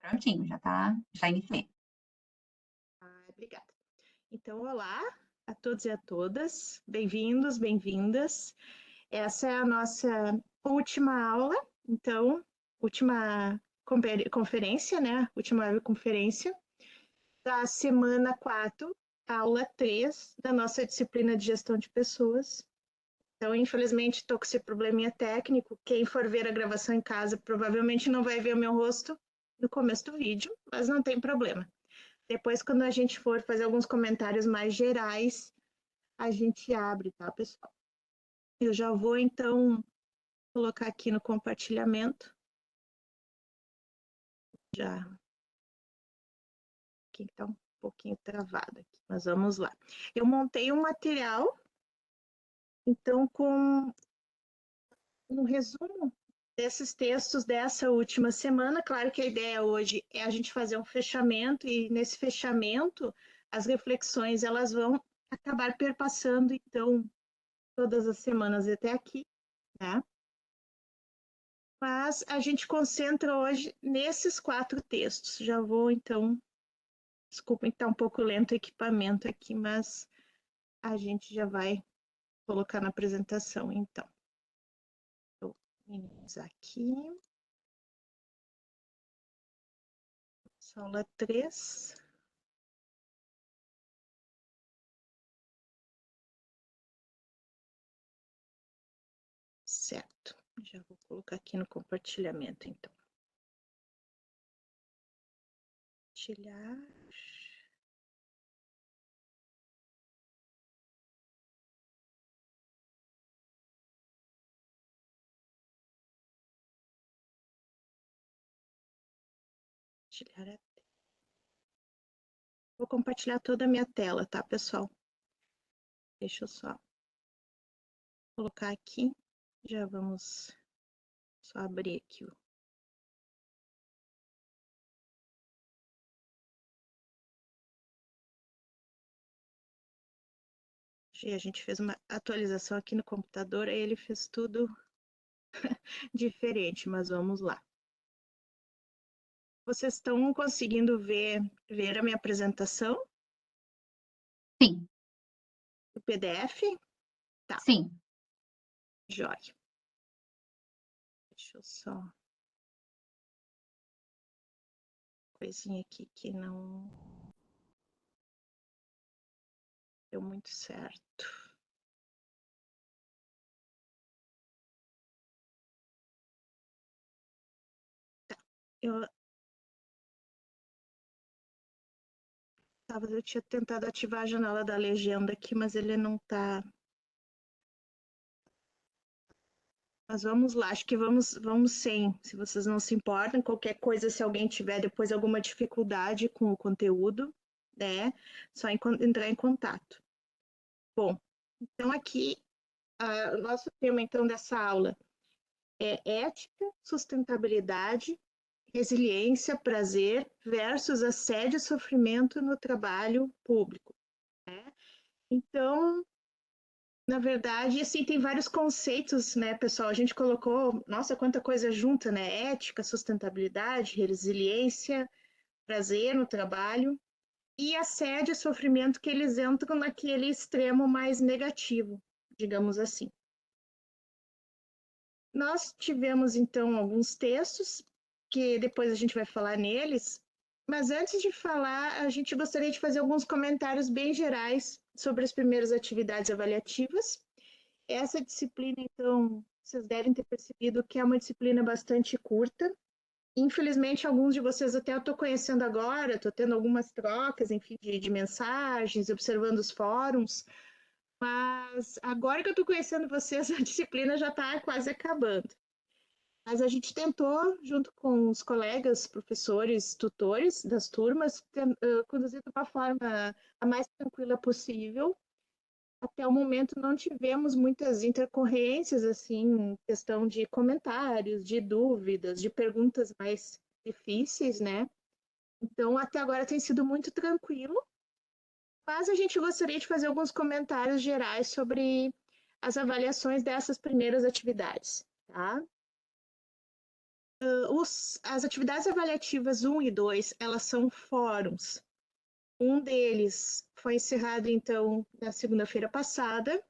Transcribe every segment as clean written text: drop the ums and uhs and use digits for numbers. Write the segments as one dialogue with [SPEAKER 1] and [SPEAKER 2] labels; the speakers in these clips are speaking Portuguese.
[SPEAKER 1] Prontinho, já iniciei.
[SPEAKER 2] Obrigada. Então, olá a todos e a todas, bem-vindos, bem-vindas. Essa é a nossa última aula, então, última conferência, né? Última conferência da semana 4, aula 3 da nossa disciplina de gestão de pessoas. Então, infelizmente, estou com esse probleminha técnico. Quem for ver a gravação em casa provavelmente não vai ver o meu rosto no começo do vídeo, mas não tem problema. Depois, quando a gente for fazer alguns comentários mais gerais, a gente abre, tá, pessoal? Eu já vou, então, colocar aqui no compartilhamento. Já. Aqui está um pouquinho travado aqui, mas vamos lá. Eu montei um material, então, com um resumo desses textos dessa última semana. Claro que a ideia hoje é a gente fazer um fechamento, e nesse fechamento, as reflexões, elas vão acabar perpassando, então, todas as semanas até aqui, né? Mas a gente concentra hoje nesses 4 textos. Já vou, então, desculpem que está um pouco lento o equipamento aqui, mas a gente já vai colocar na apresentação, então. Vou minimizar aqui. Aula 3. Certo. Já vou colocar aqui no compartilhamento, então. Compartilhar. Compartilhar. Vou compartilhar toda a minha tela, tá, pessoal? Deixa eu só colocar aqui. Já vamos só abrir aqui o a gente fez uma atualização aqui no computador, aí ele fez tudo diferente, mas vamos lá. Vocês estão conseguindo ver a minha apresentação?
[SPEAKER 1] Sim.
[SPEAKER 2] O PDF? Tá.
[SPEAKER 1] Sim.
[SPEAKER 2] Jóia. Deixa eu só... Coisinha aqui que não deu muito certo. Tá. Eu tinha tentado ativar a janela da legenda aqui, mas ele não tá... Mas vamos lá, acho que vamos sem, se vocês não se importam, qualquer coisa, se alguém tiver depois alguma dificuldade com o conteúdo, né, só entrar em contato. Bom, então aqui, o nosso tema então dessa aula é ética, sustentabilidade, resiliência, prazer versus assédio e sofrimento no trabalho público, né? Então, na verdade, assim, tem vários conceitos, né, pessoal? A gente colocou, nossa, quanta coisa junta, né? Ética, sustentabilidade, resiliência, prazer no trabalho e assédio e sofrimento, que eles entram naquele extremo mais negativo, digamos assim. Nós tivemos, então, alguns textos, que depois a gente vai falar neles, mas antes de falar, a gente gostaria de fazer alguns comentários bem gerais sobre as primeiras atividades avaliativas. Essa disciplina, então, vocês devem ter percebido que é uma disciplina bastante curta. Infelizmente, alguns de vocês até eu estou conhecendo agora, estou tendo algumas trocas, enfim, de mensagens, observando os fóruns, mas agora que eu estou conhecendo vocês, a disciplina já está quase acabando. Mas a gente tentou, junto com os colegas, professores, tutores das turmas, conduzir de uma forma a mais tranquila possível. Até o momento não tivemos muitas intercorrências, assim, questão de comentários, de dúvidas, de perguntas mais difíceis, né? Então, até agora tem sido muito tranquilo, mas a gente gostaria de fazer alguns comentários gerais sobre as avaliações dessas primeiras atividades, tá? As atividades avaliativas 1 e 2, elas são fóruns. Um deles foi encerrado, então, na segunda-feira passada,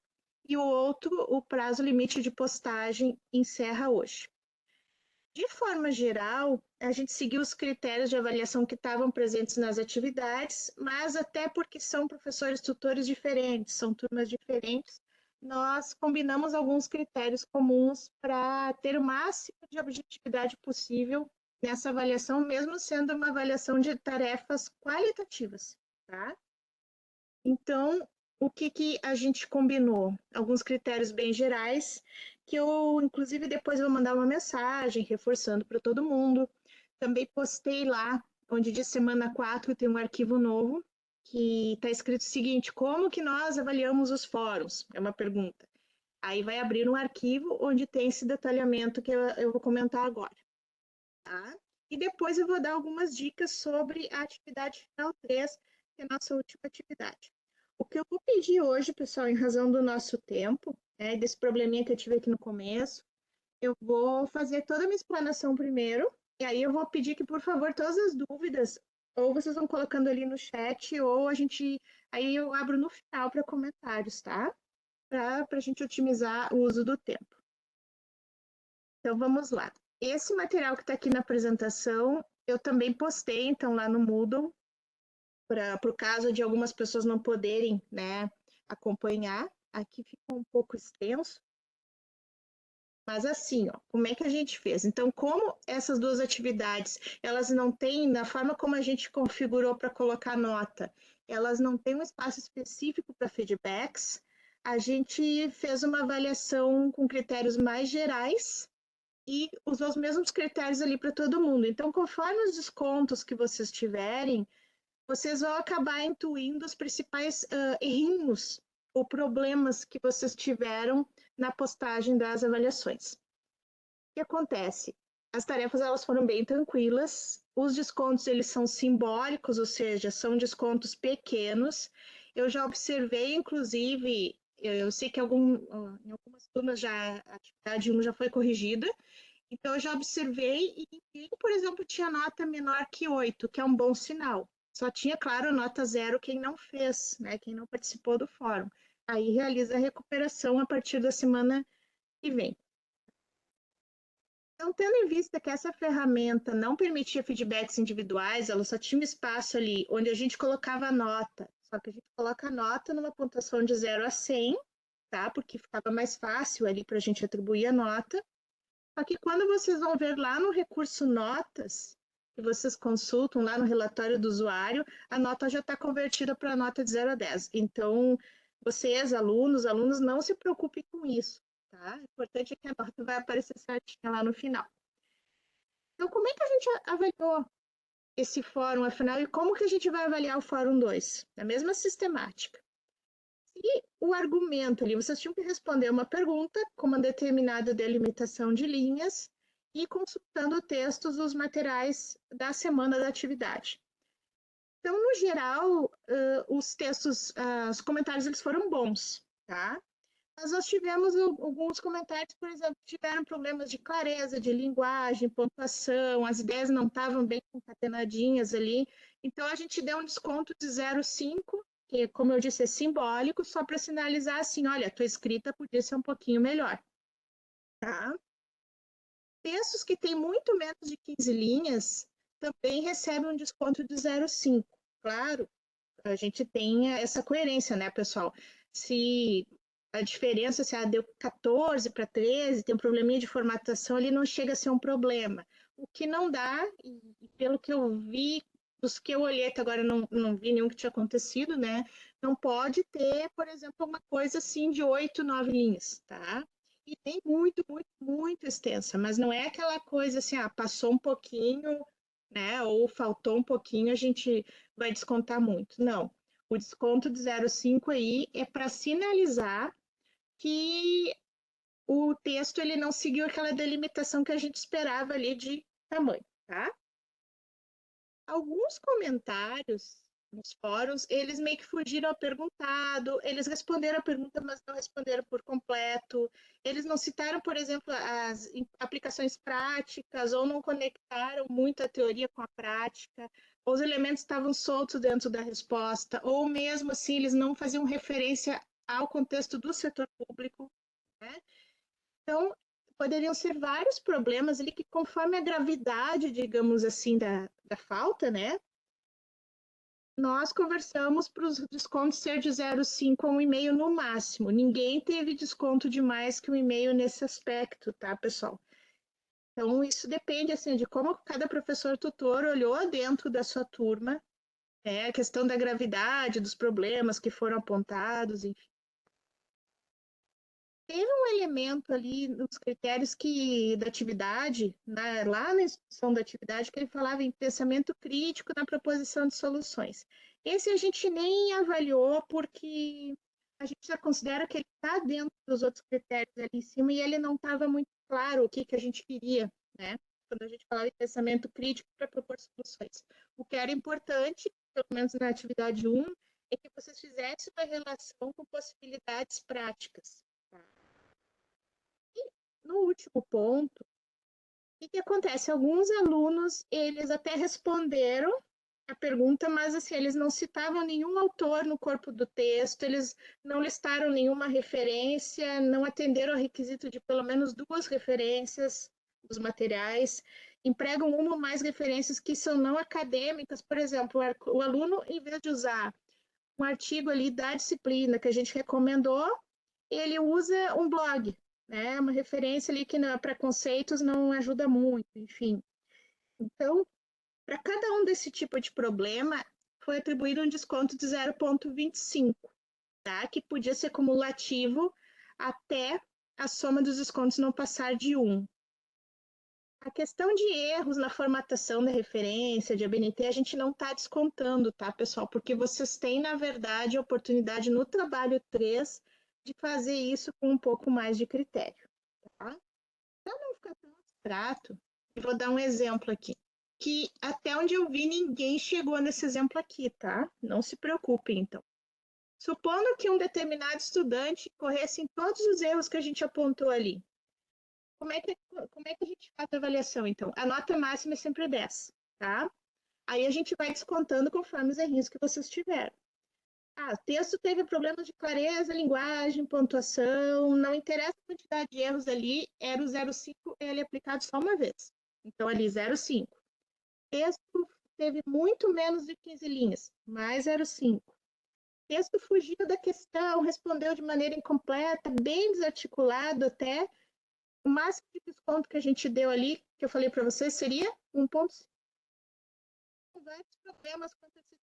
[SPEAKER 2] e o outro, o prazo limite de postagem, encerra hoje. De forma geral, a gente seguiu os critérios de avaliação que estavam presentes nas atividades, mas até porque são professores tutores diferentes, são turmas diferentes, nós combinamos alguns critérios comuns para ter o máximo de objetividade possível nessa avaliação, mesmo sendo uma avaliação de tarefas qualitativas, tá? Então, o que a gente combinou? Alguns critérios bem gerais, que eu, inclusive, depois vou mandar uma mensagem reforçando para todo mundo. Também postei lá, onde diz semana 4 tem um arquivo novo, que está escrito o seguinte: como que nós avaliamos os fóruns? É uma pergunta. Aí vai abrir um arquivo onde tem esse detalhamento que eu vou comentar agora. Tá? E depois eu vou dar algumas dicas sobre a atividade final 3, que é a nossa última atividade. O que eu vou pedir hoje, pessoal, em razão do nosso tempo, desse probleminha que eu tive aqui no começo, eu vou fazer toda a minha explanação primeiro, e aí eu vou pedir que, por favor, todas as dúvidas, ou vocês vão colocando ali no chat, ou aí eu abro no final para comentários, tá? Para a gente otimizar o uso do tempo. Então, vamos lá. Esse material que está aqui na apresentação, eu também postei, então, lá no Moodle, para o caso de algumas pessoas não poderem, né, acompanhar. Aqui ficou um pouco extenso. Mas assim, ó, como é que a gente fez? Então, como essas duas atividades, elas não têm, da forma como a gente configurou para colocar nota, elas não têm um espaço específico para feedbacks, a gente fez uma avaliação com critérios mais gerais e usou os mesmos critérios ali para todo mundo. Então, conforme os descontos que vocês tiverem, vocês vão acabar intuindo os principais errinhos ou problemas que vocês tiveram na postagem das avaliações. O que acontece? As tarefas elas foram bem tranquilas, os descontos eles são simbólicos, ou seja, são descontos pequenos. Eu já observei, inclusive, eu sei que em algumas turmas já a atividade 1 já foi corrigida, então eu já observei e ninguém, por exemplo, tinha nota menor que 8, que é um bom sinal. Só tinha, claro, nota 0 quem não fez, né, quem não participou do fórum. Aí realiza a recuperação a partir da semana que vem. Então, tendo em vista que essa ferramenta não permitia feedbacks individuais, ela só tinha um espaço ali onde a gente colocava a nota, só que a gente coloca a nota numa pontuação de 0 a 100, tá? Porque ficava mais fácil ali para a gente atribuir a nota. Só que quando vocês vão ver lá no recurso notas, que vocês consultam lá no relatório do usuário, a nota já está convertida para a nota de 0 a 10. Então, vocês, alunos, não se preocupem com isso, tá? O importante é que a nota vai aparecer certinha lá no final. Então, como é que a gente avaliou esse fórum, afinal, e como que a gente vai avaliar o fórum 2? Na mesma sistemática. E o argumento ali, vocês tinham que responder uma pergunta com uma determinada delimitação de linhas e consultando textos dos materiais da semana da atividade. Então, no geral, os textos, os comentários, eles foram bons, tá? Mas nós tivemos alguns comentários, por exemplo, que tiveram problemas de clareza, de linguagem, pontuação, as ideias não estavam bem concatenadinhas ali. Então, a gente deu um desconto de 0,5, que, como eu disse, é simbólico, só para sinalizar assim, olha, a tua escrita podia ser um pouquinho melhor. Tá? Textos que têm muito menos de 15 linhas também recebem um desconto de 0,5. Claro, a gente tem essa coerência, né, pessoal? Se a diferença, se deu 14 para 13, tem um probleminha de formatação, ele não chega a ser um problema. O que não dá, e pelo que eu vi, dos que eu olhei até agora, não vi nenhum que tinha acontecido, né? Não pode ter, por exemplo, uma coisa assim de 8, 9 linhas, tá? E tem muito, muito, muito extensa, mas não é aquela coisa assim, passou um pouquinho, né? Ou faltou um pouquinho, a gente vai descontar muito. Não. O desconto de 0,5 aí é para sinalizar que o texto ele não seguiu aquela delimitação que a gente esperava ali de tamanho, tá? Alguns comentários nos fóruns, eles meio que fugiram ao perguntado, eles responderam a pergunta, mas não responderam por completo, eles não citaram, por exemplo, as aplicações práticas, ou não conectaram muito a teoria com a prática, ou os elementos estavam soltos dentro da resposta, ou mesmo assim, eles não faziam referência ao contexto do setor público, né? Então, poderiam ser vários problemas ali que, conforme a gravidade, digamos assim, da falta, né? Nós conversamos para os descontos ser de 0,5 a 1,5 no máximo. Ninguém teve desconto de mais que 1,5 nesse aspecto, tá, pessoal? Então, isso depende assim, de como cada professor tutor olhou dentro da sua turma, né? A questão da gravidade, dos problemas que foram apontados, enfim. Teve um elemento ali nos critérios da atividade, lá na instrução da atividade, que ele falava em pensamento crítico na proposição de soluções. Esse a gente nem avaliou, porque a gente já considera que ele está dentro dos outros critérios ali em cima, e ele não estava muito claro o que a gente queria, né? Quando a gente falava em pensamento crítico para propor soluções. O que era importante, pelo menos na atividade 1, é que vocês fizessem uma relação com possibilidades práticas. No último ponto, o que acontece? Alguns alunos, eles até responderam a pergunta, mas assim, eles não citavam nenhum autor no corpo do texto, eles não listaram nenhuma referência, não atenderam ao requisito de pelo menos 2 referências dos materiais, empregam uma ou mais referências que são não acadêmicas. Por exemplo, o aluno, em vez de usar um artigo ali da disciplina que a gente recomendou, ele usa um blog, né? Uma referência ali que para conceitos não ajuda muito, enfim. Então, para cada um desse tipo de problema, foi atribuído um desconto de 0,25, tá? Que podia ser cumulativo até a soma dos descontos não passar de 1. A questão de erros na formatação da referência, de ABNT, a gente não está descontando, tá, pessoal? Porque vocês têm, na verdade, a oportunidade no trabalho 3 de fazer isso com um pouco mais de critério, tá? Para não ficar tão abstrato, eu vou dar um exemplo aqui, que até onde eu vi, ninguém chegou nesse exemplo aqui, tá? Não se preocupem, então. Supondo que um determinado estudante corresse em todos os erros que a gente apontou ali, como é que a gente faz a avaliação, então? A nota máxima é sempre 10, tá? Aí a gente vai descontando conforme os errinhos que vocês tiveram. Ah, o texto teve problemas de clareza, linguagem, pontuação, não interessa a quantidade de erros ali, era o 0,5, ele é aplicado só uma vez. Então, ali, 0,5. Texto teve muito menos de 15 linhas, mais 0,5. Texto fugiu da questão, respondeu de maneira incompleta, bem desarticulado até. O máximo de desconto que a gente deu ali, que eu falei para vocês, seria 1,5. Com vários problemas quanto a esses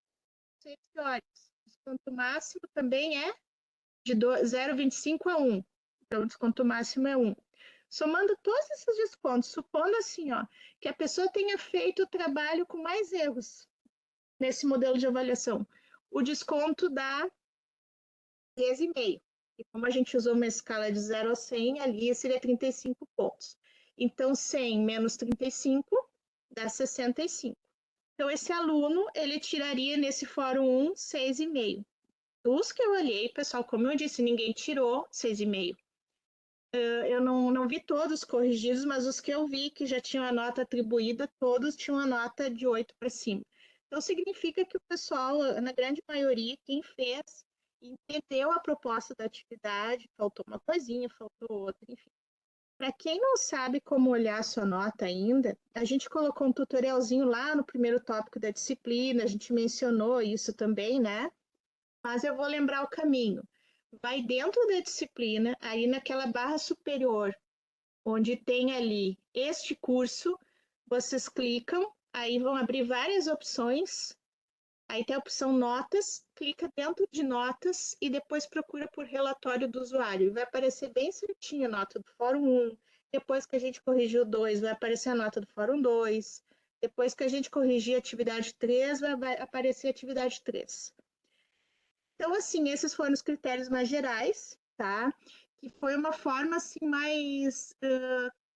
[SPEAKER 2] conceitos teóricos. O desconto máximo também é de 0,25 a 1. Então, o desconto máximo é 1. Somando todos esses descontos, supondo assim, ó, que a pessoa tenha feito o trabalho com mais erros nesse modelo de avaliação, o desconto dá 10,5. E como a gente usou uma escala de 0 a 100, ali seria 35 pontos. Então, 100 menos 35 dá 65. Então, esse aluno, ele tiraria nesse fórum 1, 6,5. Dos que eu olhei, pessoal, como eu disse, ninguém tirou 6,5. Eu não vi todos corrigidos, mas os que eu vi que já tinham a nota atribuída, todos tinham a nota de 8 para cima. Então, significa que o pessoal, na grande maioria, quem fez, entendeu a proposta da atividade, faltou uma coisinha, faltou outra, enfim. Para quem não sabe como olhar a sua nota ainda, a gente colocou um tutorialzinho lá no primeiro tópico da disciplina, a gente mencionou isso também, né? Mas eu vou lembrar o caminho. Vai dentro da disciplina, aí naquela barra superior, onde tem ali este curso, vocês clicam, aí vão abrir várias opções, aí tem a opção notas, clica dentro de notas e depois procura por relatório do usuário. Vai aparecer bem certinho a nota do Fórum 1, depois que a gente corrigiu 2, vai aparecer a nota do Fórum 2, depois que a gente corrigir a atividade 3, vai aparecer a atividade 3. Então, assim, esses foram os critérios mais gerais, tá? Que foi uma forma, assim, mais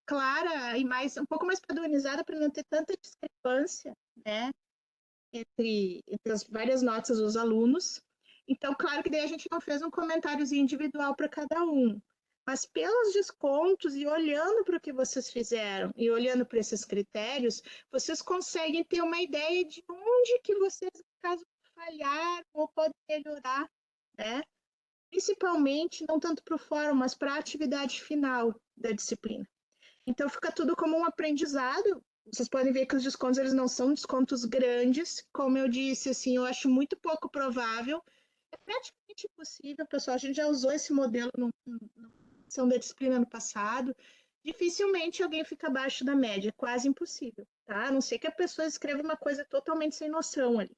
[SPEAKER 2] clara e um pouco mais padronizada para não ter tanta discrepância, né? entre as várias notas dos alunos. Então, claro que daí a gente não fez um comentáriozinho individual para cada um, mas pelos descontos e olhando para o que vocês fizeram e olhando para esses critérios, vocês conseguem ter uma ideia de onde que vocês, caso falharam ou podem melhorar, né? Principalmente, não tanto para o fórum, mas para a atividade final da disciplina. Então, fica tudo como um aprendizado. Vocês podem ver que os descontos eles não são descontos grandes. Como eu disse, assim, eu acho muito pouco provável. É praticamente impossível, pessoal. A gente já usou esse modelo na sessão da disciplina no passado. Dificilmente alguém fica abaixo da média. É quase impossível, tá? A não ser que a pessoa escreva uma coisa totalmente sem noção ali.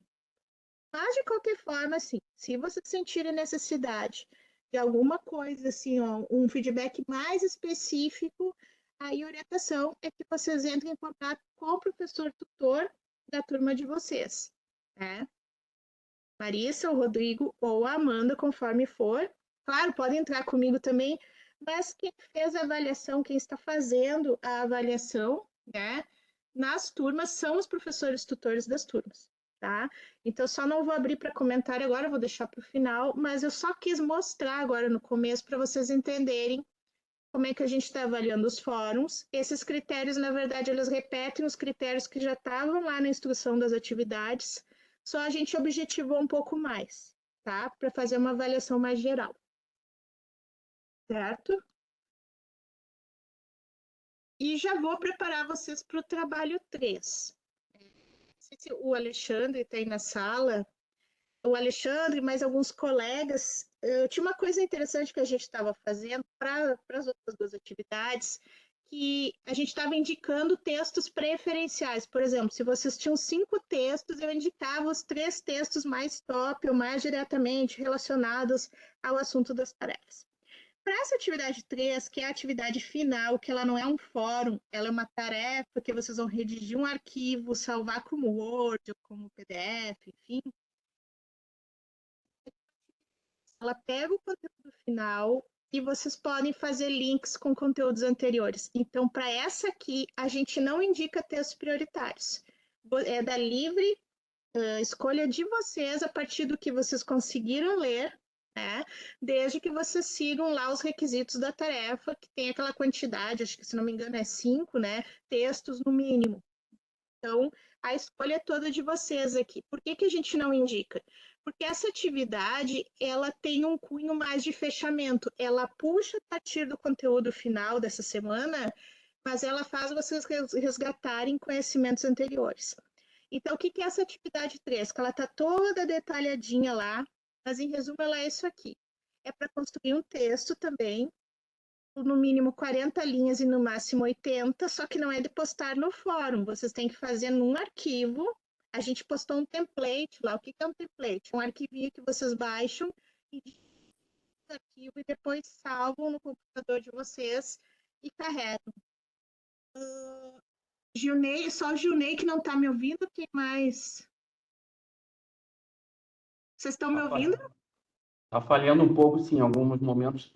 [SPEAKER 2] Mas, de qualquer forma, assim, se vocês sentirem necessidade de alguma coisa, assim, ó, um feedback mais específico, aí a orientação é que vocês entrem em contato com o professor tutor da turma de vocês, né? Marissa, o Rodrigo ou a Amanda, conforme for. Claro, podem entrar comigo também, mas quem fez a avaliação, quem está fazendo a avaliação, né, nas turmas são os professores tutores das turmas, tá? Então, só não vou abrir para comentário agora, vou deixar para o final, mas eu só quis mostrar agora no começo para vocês entenderem como é que a gente está avaliando os fóruns. Esses critérios, na verdade, eles repetem os critérios que já estavam lá na instrução das atividades, só a gente objetivou um pouco mais, tá? Para fazer uma avaliação mais geral. Certo? E já vou preparar vocês para o trabalho 3. Não sei se o Alexandre tem na sala, o Alexandre, mais alguns colegas. Tinha uma coisa interessante que a gente estava fazendo para as outras duas atividades, que a gente estava indicando textos preferenciais. Por exemplo, se vocês tinham 5 textos, eu indicava os 3 textos mais top ou mais diretamente relacionados ao assunto das tarefas. Para essa atividade 3, que é a atividade final, que ela não é um fórum, ela é uma tarefa que vocês vão redigir um arquivo, salvar como Word ou como PDF, enfim. Ela pega o conteúdo final e vocês podem fazer links com conteúdos anteriores. Então, para essa aqui, a gente não indica textos prioritários. É da livre escolha de vocês a partir do que vocês conseguiram ler, né? Desde que vocês sigam lá os requisitos da tarefa, que tem aquela quantidade, acho que se não me engano é 5, né? Textos no mínimo. Então, a escolha é toda de vocês aqui. Por que, que a gente não indica? Porque essa atividade, ela tem um cunho mais de fechamento. Ela puxa a partir do conteúdo final dessa semana, mas ela faz vocês resgatarem conhecimentos anteriores. Então, o que, que é essa atividade 3? Que ela está toda detalhadinha lá, mas em resumo ela é isso aqui. É para construir um texto também, no mínimo 40 linhas e no máximo 80, só que não é de postar no fórum, vocês têm que fazer num arquivo. A gente postou um template lá. O que é um template? Um arquivinho que vocês baixam e arquivo e depois salvam no computador de vocês e carregam. Gilney, só o Gilney que não está me ouvindo, quem mais? Vocês estão me ouvindo?
[SPEAKER 3] Tá falhando um pouco, sim. Em alguns momentos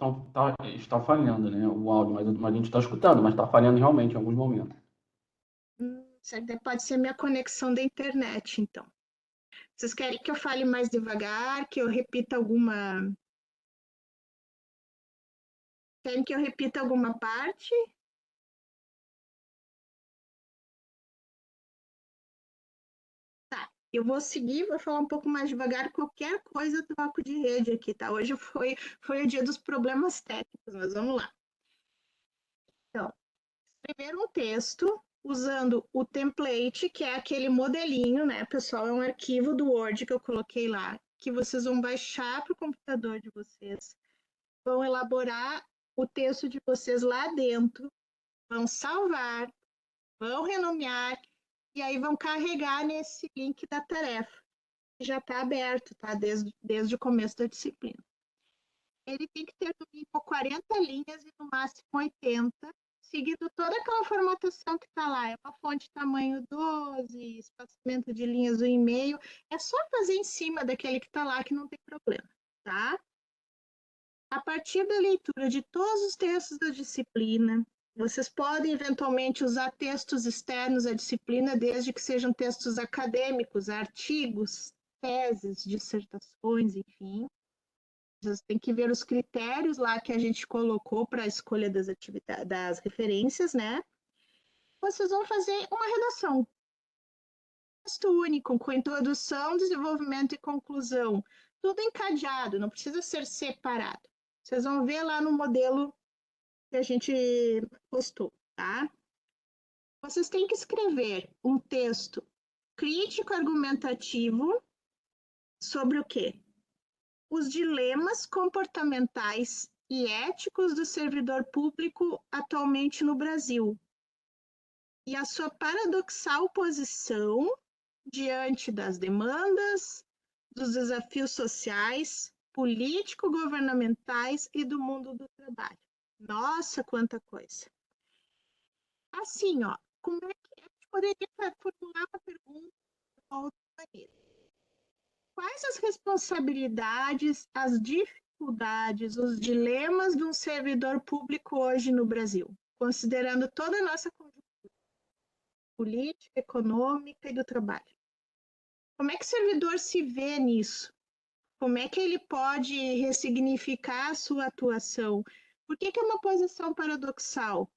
[SPEAKER 3] está falhando, né? O áudio, mas a gente está escutando, mas está falhando realmente em alguns momentos.
[SPEAKER 2] Pode ser minha conexão da internet, então. Vocês querem que eu fale mais devagar, que eu repita alguma. Querem que eu repita alguma parte? Tá, eu vou seguir, vou falar um pouco mais devagar. Qualquer coisa eu troco de rede aqui, tá? Hoje foi o dia dos problemas técnicos, mas vamos lá. Então, escrever um texto usando o template, que é aquele modelinho, né, pessoal? É um arquivo do Word que eu coloquei lá, que vocês vão baixar para o computador de vocês, vão elaborar o texto de vocês lá dentro, vão salvar, vão renomear e aí vão carregar nesse link da tarefa, que já está aberto, tá? Desde o começo da disciplina. Ele tem que ter no mínimo 40 linhas e no máximo 80, seguindo toda aquela formatação que está lá. É uma fonte tamanho 12, espaçamento de linhas 1,5. É só fazer em cima daquele que está lá que não tem problema, tá? A partir da leitura de todos os textos da disciplina, Vocês podem, eventualmente, usar textos externos à disciplina, desde que sejam textos acadêmicos, artigos, teses, dissertações, enfim. Vocês têm que ver os critérios lá que a gente colocou para a escolha das atividades, das referências, né? Vocês vão fazer uma redação. Texto único, com introdução, desenvolvimento e conclusão. Tudo encadeado, não precisa ser separado. Vocês vão ver lá no modelo que a gente postou, tá? Vocês têm que escrever um texto crítico argumentativo sobre o quê? Os dilemas comportamentais e éticos do servidor público atualmente no Brasil e a sua paradoxal posição diante das demandas, dos desafios sociais, político-governamentais e do mundo do trabalho. Nossa, quanta coisa! Assim, ó, como é que a gente poderia formular uma pergunta de uma outra maneira? Quais as responsabilidades, as dificuldades, os dilemas de um servidor público hoje no Brasil, considerando toda a nossa conjuntura política, econômica e do trabalho? Como é que o servidor se vê nisso? Como é que ele pode ressignificar a sua atuação? Por que é uma posição paradoxal?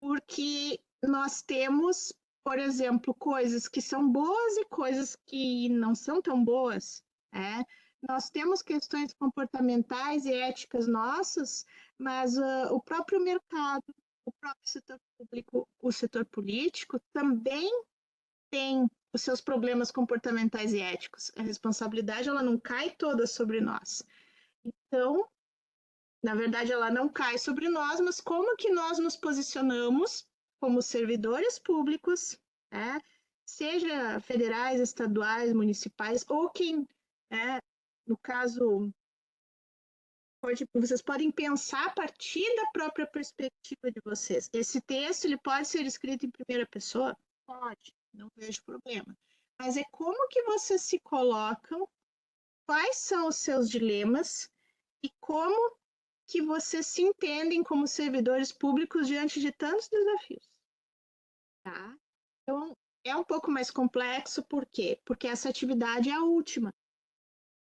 [SPEAKER 2] Porque nós temos, por exemplo, coisas que são boas e coisas que não são tão boas, né? Nós temos questões comportamentais e éticas nossas, mas o próprio mercado, o próprio setor público, o setor político também tem os seus problemas comportamentais e éticos. A responsabilidade ela não cai toda sobre nós. Então, na verdade, ela não cai sobre nós, mas como que nós nos posicionamos como servidores públicos, né? Seja federais, estaduais, municipais, ou quem, no caso, vocês podem pensar a partir da própria perspectiva de vocês. Esse texto ele pode ser escrito em primeira pessoa? Pode, não vejo problema. Mas é como que vocês se colocam, quais são os seus dilemas e como que vocês se entendem como servidores públicos diante de tantos desafios. Tá? Então, é um pouco mais complexo, por quê? Porque essa atividade é a última.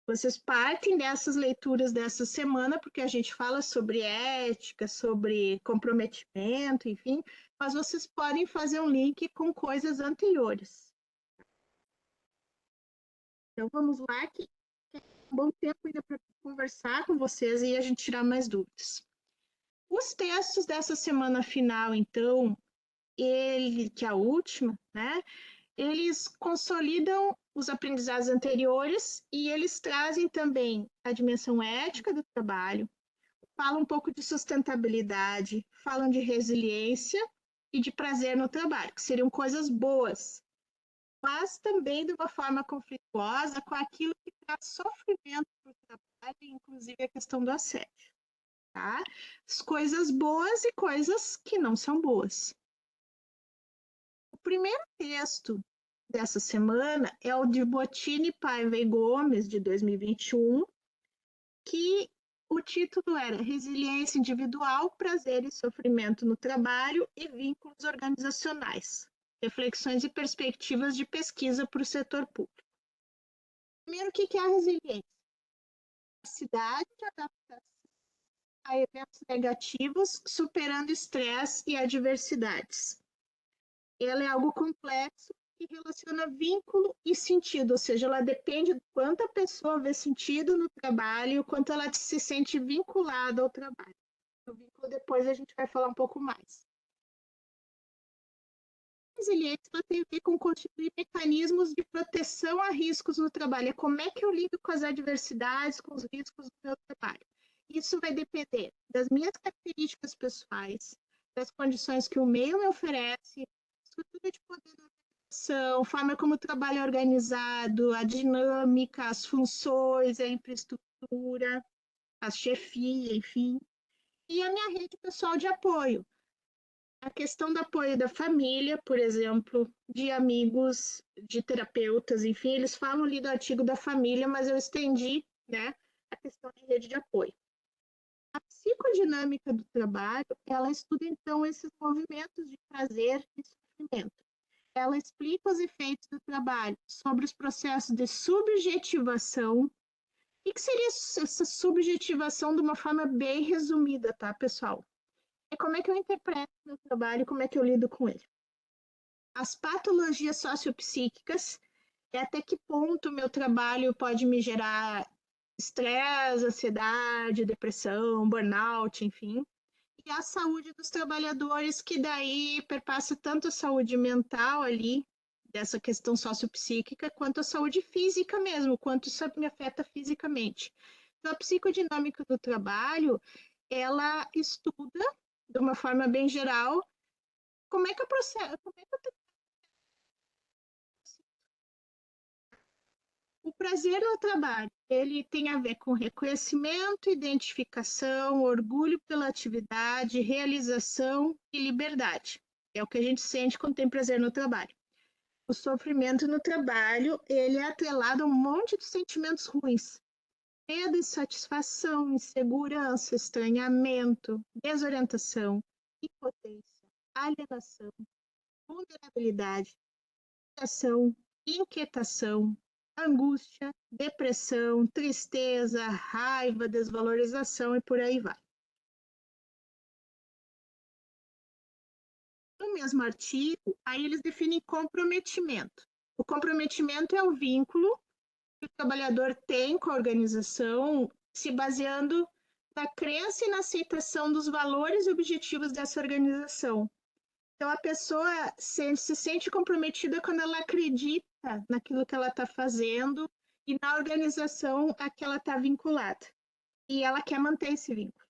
[SPEAKER 2] Vocês partem dessas leituras dessa semana, porque a gente fala sobre ética, sobre comprometimento, enfim, mas vocês podem fazer um link com coisas anteriores. Então, vamos lá, que é um bom tempo ainda para conversar com vocês e a gente tirar mais dúvidas. Os textos dessa semana final, então, que é a última, né? Eles consolidam os aprendizados anteriores e eles trazem também a dimensão ética do trabalho, falam um pouco de sustentabilidade, falam de resiliência e de prazer no trabalho, que seriam coisas boas, mas também de uma forma conflituosa com aquilo que traz sofrimento para o trabalho, inclusive a questão do assédio. Tá? As coisas boas e coisas que não são boas. O primeiro texto dessa semana é o de Bottini, Paiva e Gomes, de 2021, que o título era Resiliência Individual, Prazer e Sofrimento no Trabalho e Vínculos Organizacionais. Reflexões e perspectivas de pesquisa para o setor público. Primeiro, o que é a resiliência? Capacidade de adaptação a eventos negativos, superando estresse e adversidades. Ela é algo complexo que relaciona vínculo e sentido, ou seja, ela depende do quanto a pessoa vê sentido no trabalho e o quanto ela se sente vinculada ao trabalho. O vínculo depois a gente vai falar um pouco mais. A resiliência tem a ver com constituir mecanismos de proteção a riscos no trabalho. É como é que eu lido com as adversidades, com os riscos do meu trabalho. Isso vai depender das minhas características pessoais, das condições que o meio me oferece, estrutura de poder da organização, forma como o trabalho é organizado, a dinâmica, as funções, a infraestrutura, a chefia, enfim, e a minha rede pessoal de apoio. A questão do apoio da família, por exemplo, de amigos, de terapeutas, enfim, eles falam ali do artigo da família, mas eu estendi, né, a questão de rede de apoio. A psicodinâmica do trabalho, ela estuda, então, esses movimentos de prazer e sofrimento. Ela explica os efeitos do trabalho sobre os processos de subjetivação. O que seria essa subjetivação de uma forma bem resumida, tá, pessoal? É como é que eu interpreto meu trabalho, como é que eu lido com ele. As patologias sociopsíquicas, até que ponto meu trabalho pode me gerar estresse, ansiedade, depressão, burnout, enfim. E a saúde dos trabalhadores, que daí perpassa tanto a saúde mental ali, dessa questão sociopsíquica, quanto a saúde física mesmo, quanto isso me afeta fisicamente. Então, a psicodinâmica do trabalho, ela estuda, de uma forma bem geral, como é que eu processo, o prazer no trabalho, ele tem a ver com reconhecimento, identificação, orgulho pela atividade, realização e liberdade. É o que a gente sente quando tem prazer no trabalho. O sofrimento no trabalho, ele é atrelado a um monte de sentimentos ruins. Medo, insatisfação, insegurança, estranhamento, desorientação, impotência, alienação, vulnerabilidade, inquietação, angústia, depressão, tristeza, raiva, desvalorização e por aí vai. No mesmo artigo, aí eles definem comprometimento. O comprometimento é o vínculo que o trabalhador tem com a organização, se baseando na crença e na aceitação dos valores e objetivos dessa organização. Então, a pessoa se sente comprometida quando ela acredita naquilo que ela está fazendo e na organização a que ela está vinculada. E ela quer manter esse vínculo.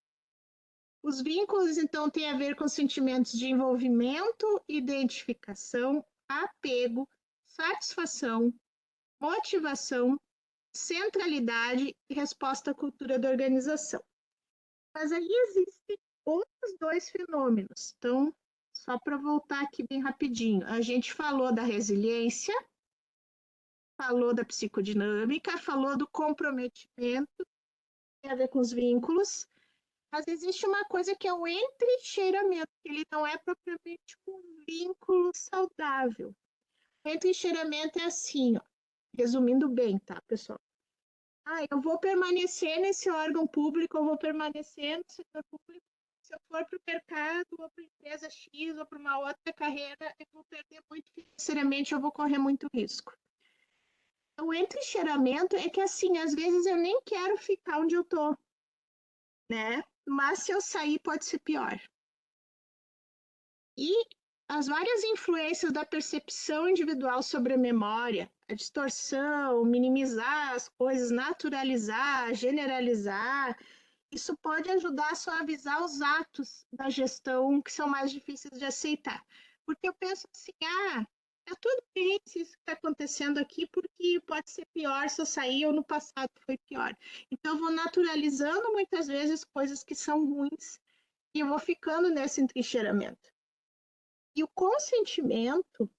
[SPEAKER 2] Os vínculos, então, têm a ver com sentimentos de envolvimento, identificação, apego, satisfação, motivação, centralidade e resposta à cultura da organização. Mas aí existem outros dois fenômenos. Então, só para voltar aqui bem rapidinho, a gente falou da resiliência, falou da psicodinâmica, falou do comprometimento, tem a ver com os vínculos, mas existe uma coisa que é o entrincheiramento, que ele não é propriamente um vínculo saudável. O entrincheiramento é assim, ó, resumindo bem, tá, pessoal? Eu vou permanecer nesse órgão público, eu vou permanecer no setor público. Se eu for para o mercado, ou para a empresa X, ou para uma outra carreira, eu vou perder muito financeiramente, eu vou correr muito risco. O entrincheiramento é que, assim, às vezes eu nem quero ficar onde eu estou, né? Mas se eu sair, pode ser pior. E as várias influências da percepção individual sobre a memória, a distorção, minimizar as coisas, naturalizar, generalizar, isso pode ajudar a suavizar os atos da gestão que são mais difíceis de aceitar. Porque eu penso assim, tá tudo bem se isso está acontecendo aqui, porque pode ser pior se eu sair ou no passado foi pior. Então, eu vou naturalizando muitas vezes coisas que são ruins e eu vou ficando nesse entrincheiramento. E o consentimento,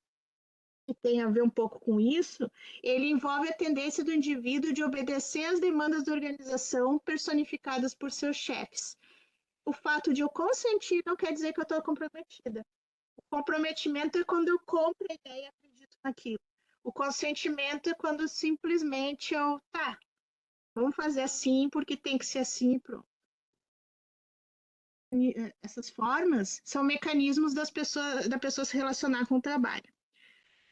[SPEAKER 2] que tem a ver um pouco com isso, ele envolve a tendência do indivíduo de obedecer às demandas da organização personificadas por seus chefes. O fato de eu consentir não quer dizer que eu estou comprometida. O comprometimento é quando eu compro a ideia e acredito naquilo. O consentimento é quando simplesmente vamos fazer assim porque tem que ser assim e pronto. Essas formas são mecanismos da pessoa se relacionar com o trabalho.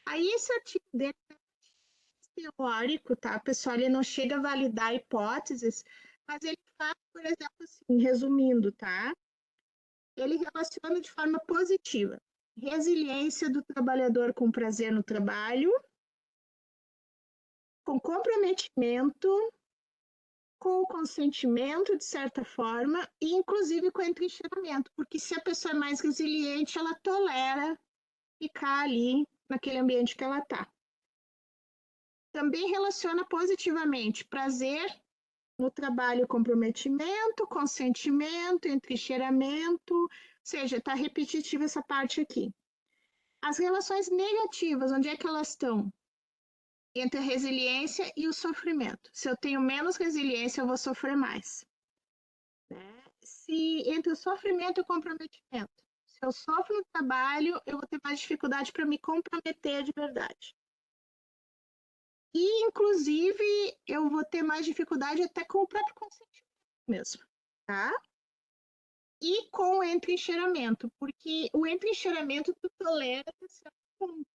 [SPEAKER 2] Aí esse artigo dele é teórico, tá, pessoal? Ele não chega a validar hipóteses, mas ele fala, por exemplo, assim, resumindo, tá? Ele relaciona de forma positiva resiliência do trabalhador com prazer no trabalho, com comprometimento, com o consentimento, de certa forma, e inclusive com o entrincheiramento, porque se a pessoa é mais resiliente, ela tolera ficar ali naquele ambiente que ela está. Também relaciona positivamente prazer no trabalho, comprometimento, consentimento, entrincheiramento, ou seja, está repetitiva essa parte aqui. As relações negativas, onde é que elas estão? Entre a resiliência e o sofrimento. Se eu tenho menos resiliência, eu vou sofrer mais. se entre o sofrimento e o comprometimento. Se eu sofro no trabalho, eu vou ter mais dificuldade para me comprometer de verdade. E, inclusive, eu vou ter mais dificuldade até com o próprio consentimento mesmo, tá? E com o entrincheiramento, porque o entrincheiramento tu tolera até certo ponto.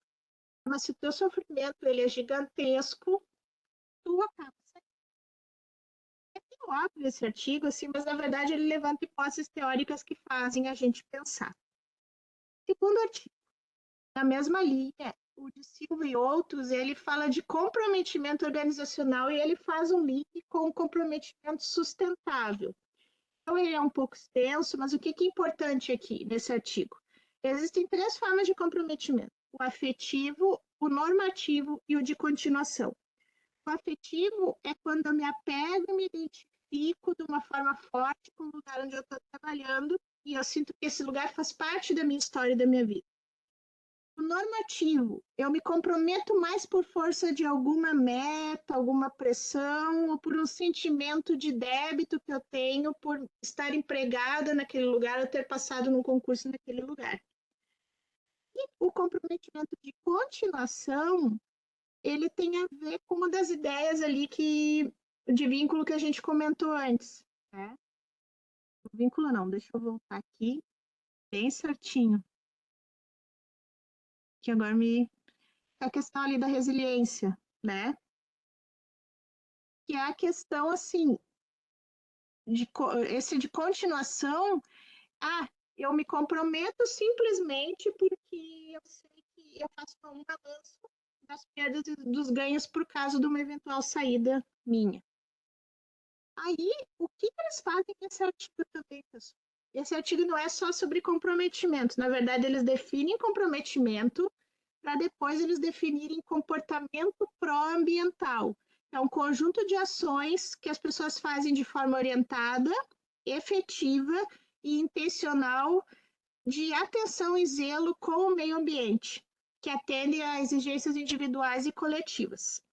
[SPEAKER 2] Mas se o teu sofrimento ele é gigantesco, tu acaba saindo. É bem óbvio esse artigo, assim, mas na verdade ele levanta hipóteses teóricas que fazem a gente pensar. Segundo artigo, na mesma linha, o de Silva e outros, ele fala de comprometimento organizacional e ele faz um link com o comprometimento sustentável. Então, ele é um pouco extenso, mas o que é importante aqui nesse artigo? Existem 3 formas de comprometimento: o afetivo, o normativo e o de continuação. O afetivo é quando eu me apego e me identifico de uma forma forte com o lugar onde eu estou trabalhando e eu sinto que esse lugar faz parte da minha história e da minha vida. O normativo, eu me comprometo mais por força de alguma meta, alguma pressão, ou por um sentimento de débito que eu tenho por estar empregada naquele lugar ou ter passado num concurso naquele lugar. E o comprometimento de continuação, ele tem a ver com uma das ideias ali de vínculo que a gente comentou antes. Né? Vínculo não, deixa eu voltar aqui bem certinho. Que agora a questão ali da resiliência, né? Que é a questão, assim, esse de continuação, eu me comprometo simplesmente porque eu sei que eu faço um balanço das perdas e dos ganhos por causa de uma eventual saída minha. Aí, o que eles fazem nesse artigo também, pessoal? Esse artigo não é só sobre comprometimento, na verdade, eles definem comprometimento para depois eles definirem comportamento pró-ambiental. É um conjunto de ações que as pessoas fazem de forma orientada, efetiva e intencional de atenção e zelo com o meio ambiente, que atende a exigências individuais e coletivas.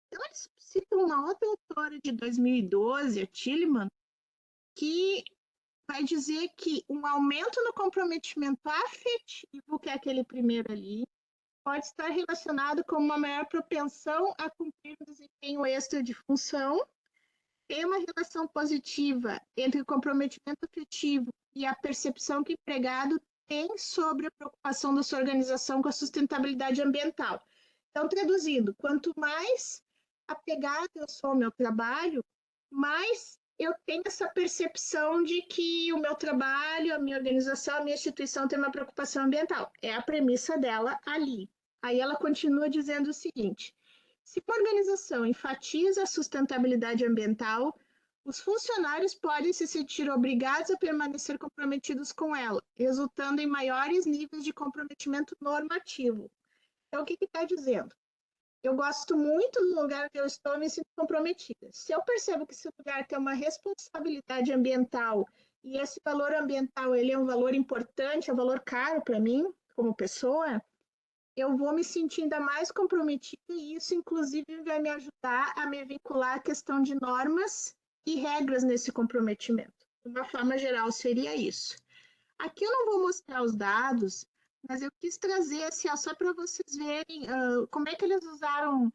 [SPEAKER 2] Então, eles citam uma outra autora de 2012, a Tillman, que vai dizer que um aumento no comprometimento afetivo, que é aquele primeiro ali, pode estar relacionado com uma maior propensão a cumprir um desempenho extra de função, tem uma relação positiva entre o comprometimento afetivo e a percepção que o empregado tem sobre a preocupação da sua organização com a sustentabilidade ambiental. Então, traduzindo, quanto mais apegado eu sou ao meu trabalho, mais eu tenho essa percepção de que o meu trabalho, a minha organização, a minha instituição tem uma preocupação ambiental. É a premissa dela ali. Aí ela continua dizendo o seguinte: se uma organização enfatiza a sustentabilidade ambiental, os funcionários podem se sentir obrigados a permanecer comprometidos com ela, resultando em maiores níveis de comprometimento normativo. Então, o que está dizendo? Eu gosto muito do lugar que eu estou e me sinto comprometida. Se eu percebo que esse lugar tem uma responsabilidade ambiental e esse valor ambiental ele é um valor importante, é um valor caro para mim, como pessoa, eu vou me sentir ainda mais comprometida e isso, inclusive, vai me ajudar a me vincular à questão de normas e regras nesse comprometimento. De uma forma geral, seria isso. Aqui eu não vou mostrar os dados, mas eu quis trazer assim, só para vocês verem como é que eles usaram,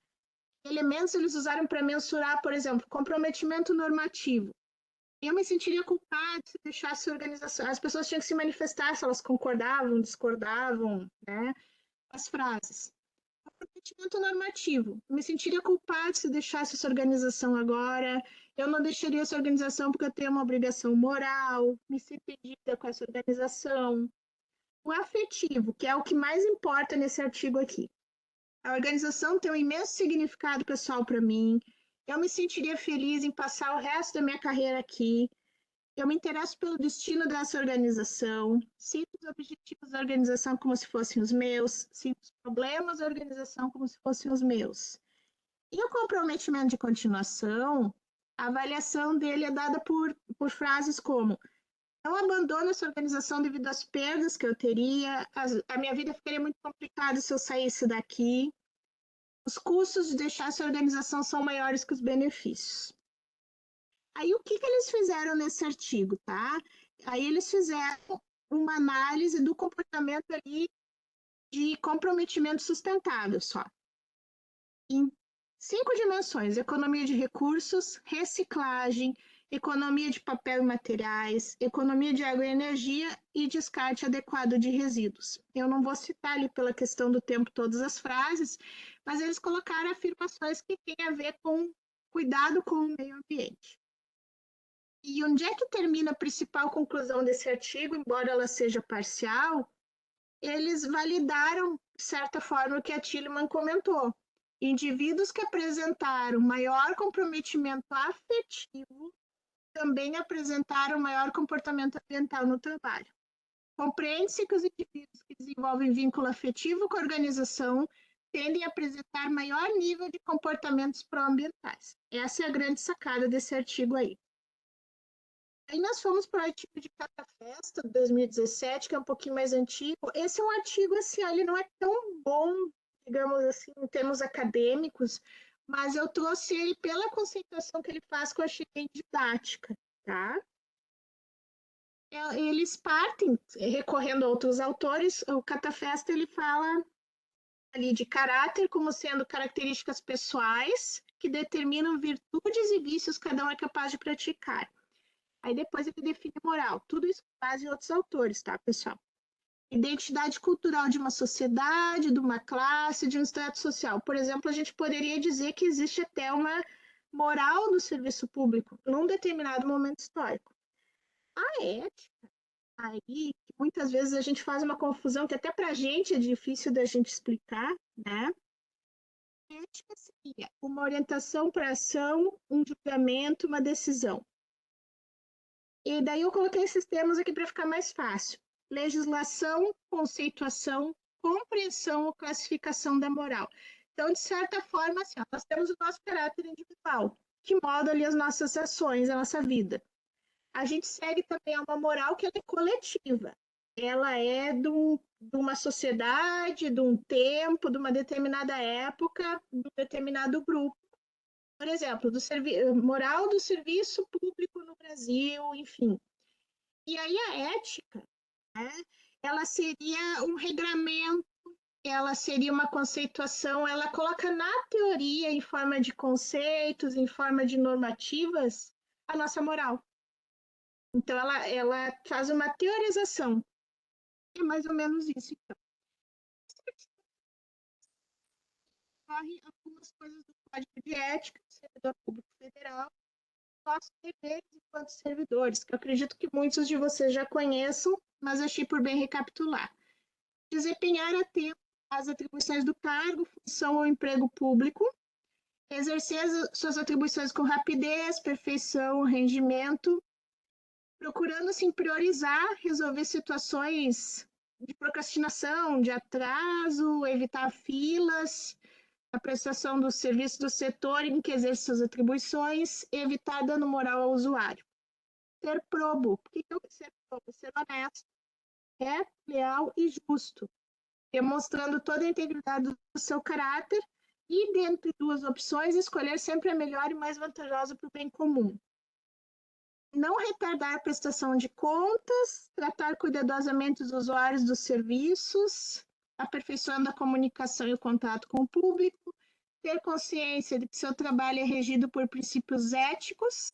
[SPEAKER 2] elementos eles usaram para mensurar, por exemplo, comprometimento normativo. Eu me sentiria culpada se deixasse a organização, as pessoas tinham que se manifestar se elas concordavam, discordavam, né? As frases. Comprometimento normativo. Eu me sentiria culpada se deixasse essa organização agora. Eu não deixaria essa organização porque eu tenho uma obrigação moral, me sinto impedida com essa organização. O afetivo, que é o que mais importa nesse artigo aqui. A organização tem um imenso significado pessoal para mim. Eu me sentiria feliz em passar o resto da minha carreira aqui. Eu me interesso pelo destino dessa organização, sinto os objetivos da organização como se fossem os meus, sinto os problemas da organização como se fossem os meus. E o comprometimento de continuação, a avaliação dele é dada por frases como: não abandono essa organização devido às perdas que eu teria, a minha vida ficaria muito complicada se eu saísse daqui, os custos de deixar essa organização são maiores que os benefícios. Aí, o que eles fizeram nesse artigo, tá? Aí, eles fizeram uma análise do comportamento ali de comprometimento sustentável só. Em 5 dimensões: economia de recursos, reciclagem, economia de papel e materiais, economia de água e energia e descarte adequado de resíduos. Eu não vou citar ali pela questão do tempo todas as frases, mas eles colocaram afirmações que têm a ver com cuidado com o meio ambiente. E onde é que termina a principal conclusão desse artigo, embora ela seja parcial? Eles validaram, de certa forma, o que a Tillemann comentou. Indivíduos que apresentaram maior comprometimento afetivo também apresentaram maior comportamento ambiental no trabalho. Compreende-se que os indivíduos que desenvolvem vínculo afetivo com a organização tendem a apresentar maior nível de comportamentos pró-ambientais. Essa é a grande sacada desse artigo aí. Aí nós fomos para o artigo de Catafesta, de 2017, que é um pouquinho mais antigo. Esse é um artigo, assim, ele não é tão bom, digamos assim, em termos acadêmicos, mas eu trouxe ele pela conceituação que ele faz, que eu achei bem didática, tá? Eles partem, recorrendo a outros autores, o Catafesta, ele fala ali de caráter como sendo características pessoais que determinam virtudes e vícios que cada um é capaz de praticar. Aí depois ele define moral. Tudo isso com base em outros autores, tá, pessoal? Identidade cultural de uma sociedade, de uma classe, de um estrato social. Por exemplo, a gente poderia dizer que existe até uma moral do serviço público num determinado momento histórico. A ética, aí, que muitas vezes a gente faz uma confusão que até para a gente é difícil da gente explicar, né? A ética seria uma orientação para ação, um julgamento, uma decisão. E daí eu coloquei esses termos aqui para ficar mais fácil. Legislação, conceituação, compreensão ou classificação da moral. Então, de certa forma, assim, nós temos o nosso caráter individual, que molda ali as nossas ações, a nossa vida. A gente segue também uma moral que é coletiva. Ela é de uma sociedade, de um tempo, de uma determinada época, de um determinado grupo. Por exemplo, moral do serviço público no Brasil, enfim. E aí a ética, né, ela seria um regramento, ela seria uma conceituação, ela coloca na teoria, em forma de conceitos, em forma de normativas, a nossa moral. Então, ela faz uma teorização. É mais ou menos isso, então. Corre algumas coisas do Código de Ética do Servidor Público Federal, nossos deveres enquanto servidores, que eu acredito que muitos de vocês já conheçam, mas achei por bem recapitular. Desempenhar a tempo as atribuições do cargo, função ou emprego público, exercer suas atribuições com rapidez, perfeição, rendimento, procurando assim, priorizar, resolver situações de procrastinação, de atraso, evitar filas, a prestação do serviço do setor em que exerce suas atribuições, evitar dano moral ao usuário. Ser probo. Por que eu quero ser probo? Ser honesto, reto, leal e justo, demonstrando toda a integridade do seu caráter e, dentre duas opções, escolher sempre a melhor e mais vantajosa para o bem comum. Não retardar a prestação de contas, tratar cuidadosamente os usuários dos serviços, aperfeiçoando a comunicação e o contato com o público, ter consciência de que seu trabalho é regido por princípios éticos,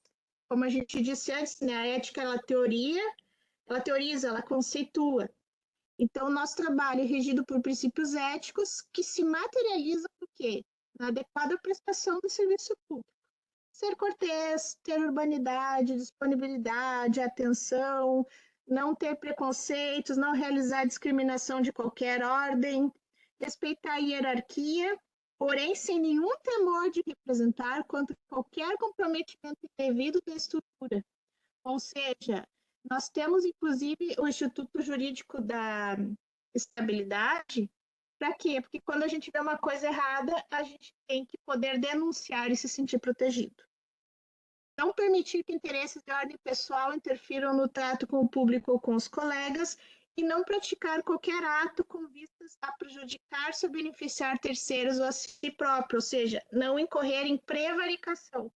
[SPEAKER 2] como a gente disse antes, né? A ética ela teoriza, ela conceitua. Então, o nosso trabalho é regido por princípios éticos que se materializam no quê? Na adequada prestação do serviço público. Ser cortês, ter urbanidade, disponibilidade, atenção, não ter preconceitos, não realizar discriminação de qualquer ordem, respeitar a hierarquia, porém sem nenhum temor de representar contra qualquer comprometimento indevido da estrutura. Ou seja, nós temos, inclusive, o Instituto Jurídico da Estabilidade. Para quê? Porque quando a gente vê uma coisa errada, a gente tem que poder denunciar e se sentir protegido. Não permitir que interesses de ordem pessoal interfiram no trato com o público ou com os colegas e não praticar qualquer ato com vistas a prejudicar-se ou beneficiar terceiros ou a si próprio, ou seja, não incorrer em prevaricação.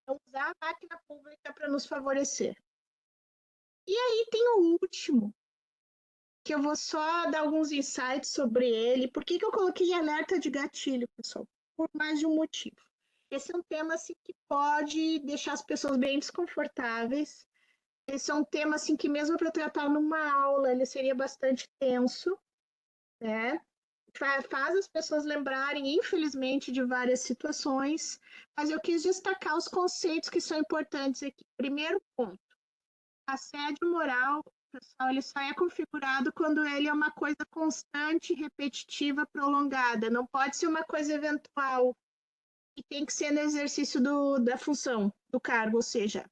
[SPEAKER 2] Então, usar a máquina pública para nos favorecer. E aí tem o último, que eu vou só dar alguns insights sobre ele. Por que eu coloquei alerta de gatilho, pessoal? Por mais de um motivo. Esse é um tema assim, que pode deixar as pessoas bem desconfortáveis. Esse é um tema assim, que mesmo para tratar numa aula, ele seria bastante tenso, né? Faz as pessoas lembrarem, infelizmente, de várias situações, mas eu quis destacar os conceitos que são importantes aqui. Primeiro ponto, assédio moral, pessoal, ele só é configurado quando ele é uma coisa constante, repetitiva, prolongada. Não pode ser uma coisa eventual e tem que ser no exercício da função, do cargo, ou seja,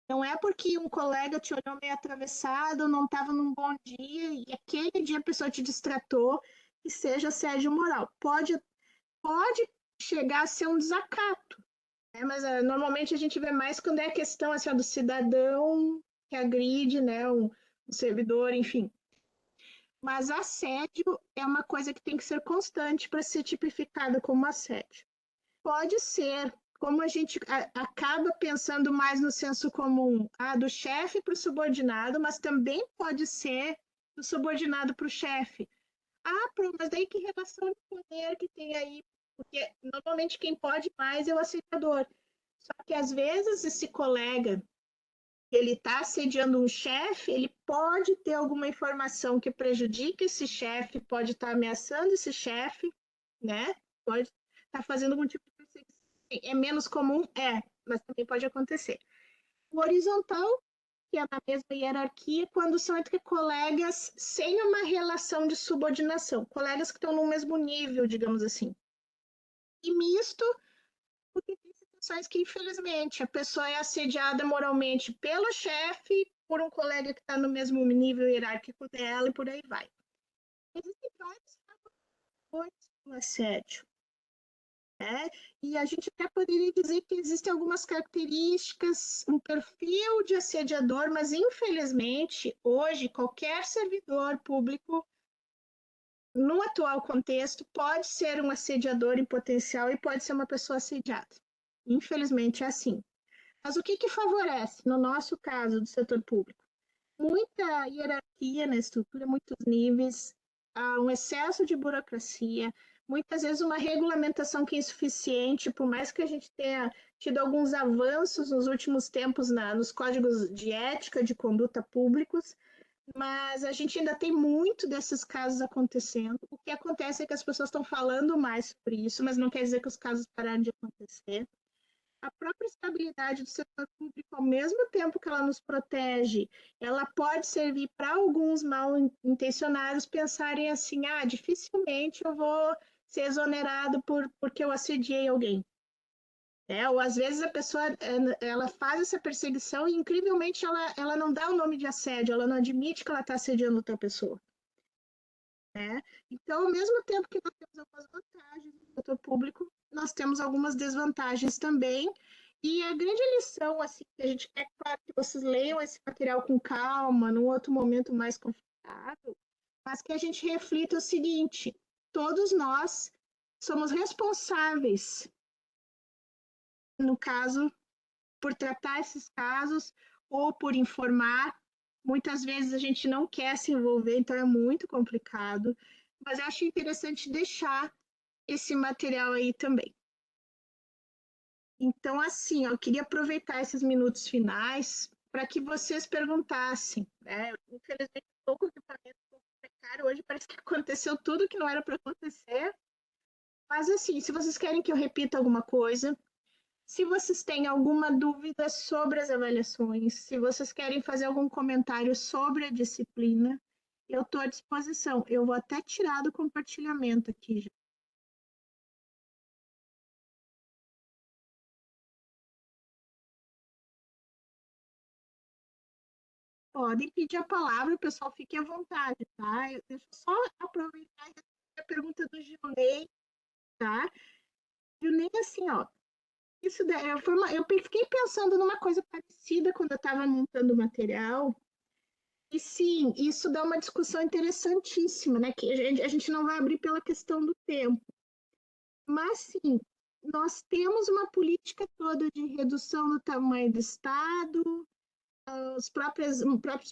[SPEAKER 2] não é porque um colega te olhou meio atravessado, não estava num bom dia e aquele dia a pessoa te distratou, que seja assédio moral. Pode chegar a ser um desacato, né? Mas normalmente a gente vê mais quando é a questão assim, do cidadão que agride, né, um servidor, enfim. Mas assédio é uma coisa que tem que ser constante para ser tipificada como assédio. Pode ser, como a gente acaba pensando mais no senso comum, do chefe para o subordinado, mas também pode ser do subordinado para o chefe. Mas daí que relação de poder que tem aí? Porque normalmente quem pode mais é o assediador. Só que às vezes esse colega, ele está assediando um chefe, ele pode ter alguma informação que prejudique esse chefe, pode estar ameaçando esse chefe, né? Pode estar fazendo algum tipo de perseguição. É menos comum? Mas também pode acontecer. O horizontal, que é na mesma hierarquia, quando são entre colegas sem uma relação de subordinação, colegas que estão no mesmo nível, digamos assim. E misto, porque tem situações que, infelizmente, a pessoa é assediada moralmente pelo chefe, por um colega que está no mesmo nível hierárquico dela e por aí vai. Existem vários fatores do assédio. E a gente até poderia dizer que existem algumas características, um perfil de assediador, mas infelizmente, hoje, qualquer servidor público, no atual contexto, pode ser um assediador em potencial e pode ser uma pessoa assediada. Infelizmente é assim. Mas o que favorece, no nosso caso do setor público? Muita hierarquia na estrutura, muitos níveis, um excesso de burocracia, muitas vezes uma regulamentação que é insuficiente, por mais que a gente tenha tido alguns avanços nos últimos tempos nos códigos de ética, de conduta públicos, mas a gente ainda tem muito desses casos acontecendo. O que acontece é que as pessoas estão falando mais sobre isso, mas não quer dizer que os casos pararam de acontecer. A própria estabilidade do setor público, ao mesmo tempo que ela nos protege, ela pode servir para alguns mal intencionados pensarem assim, dificilmente eu vou ser exonerado porque eu assediei alguém. Ou às vezes a pessoa ela faz essa perseguição e incrivelmente ela não dá o nome de assédio, ela não admite que ela está assediando outra pessoa. Então, ao mesmo tempo que nós temos algumas vantagens no setor público, nós temos algumas desvantagens também. E a grande lição, assim, que a gente quer, claro, que vocês leiam esse material com calma, num outro momento mais confortável, mas que a gente reflita o seguinte: todos nós somos responsáveis, no caso, por tratar esses casos ou por informar. Muitas vezes a gente não quer se envolver, então é muito complicado. Mas eu acho interessante deixar esse material aí também. Então, assim, eu queria aproveitar esses minutos finais para que vocês perguntassem, né? Infelizmente, estou com o equipamento um pouco precário hoje, parece que aconteceu tudo que não era para acontecer. Mas, assim, se vocês querem que eu repita alguma coisa, se vocês têm alguma dúvida sobre as avaliações, se vocês querem fazer algum comentário sobre a disciplina, eu estou à disposição. Eu vou até tirar do compartilhamento aqui já. Podem pedir a palavra, o pessoal fique à vontade, tá? Deixa eu só aproveitar a pergunta do Gilney, tá? Gilney, assim, ó, eu fiquei pensando numa coisa parecida quando eu estava montando o material, e sim, isso dá uma discussão interessantíssima, né? Que a gente não vai abrir pela questão do tempo, mas sim, nós temos uma política toda de redução do tamanho do Estado, os próprios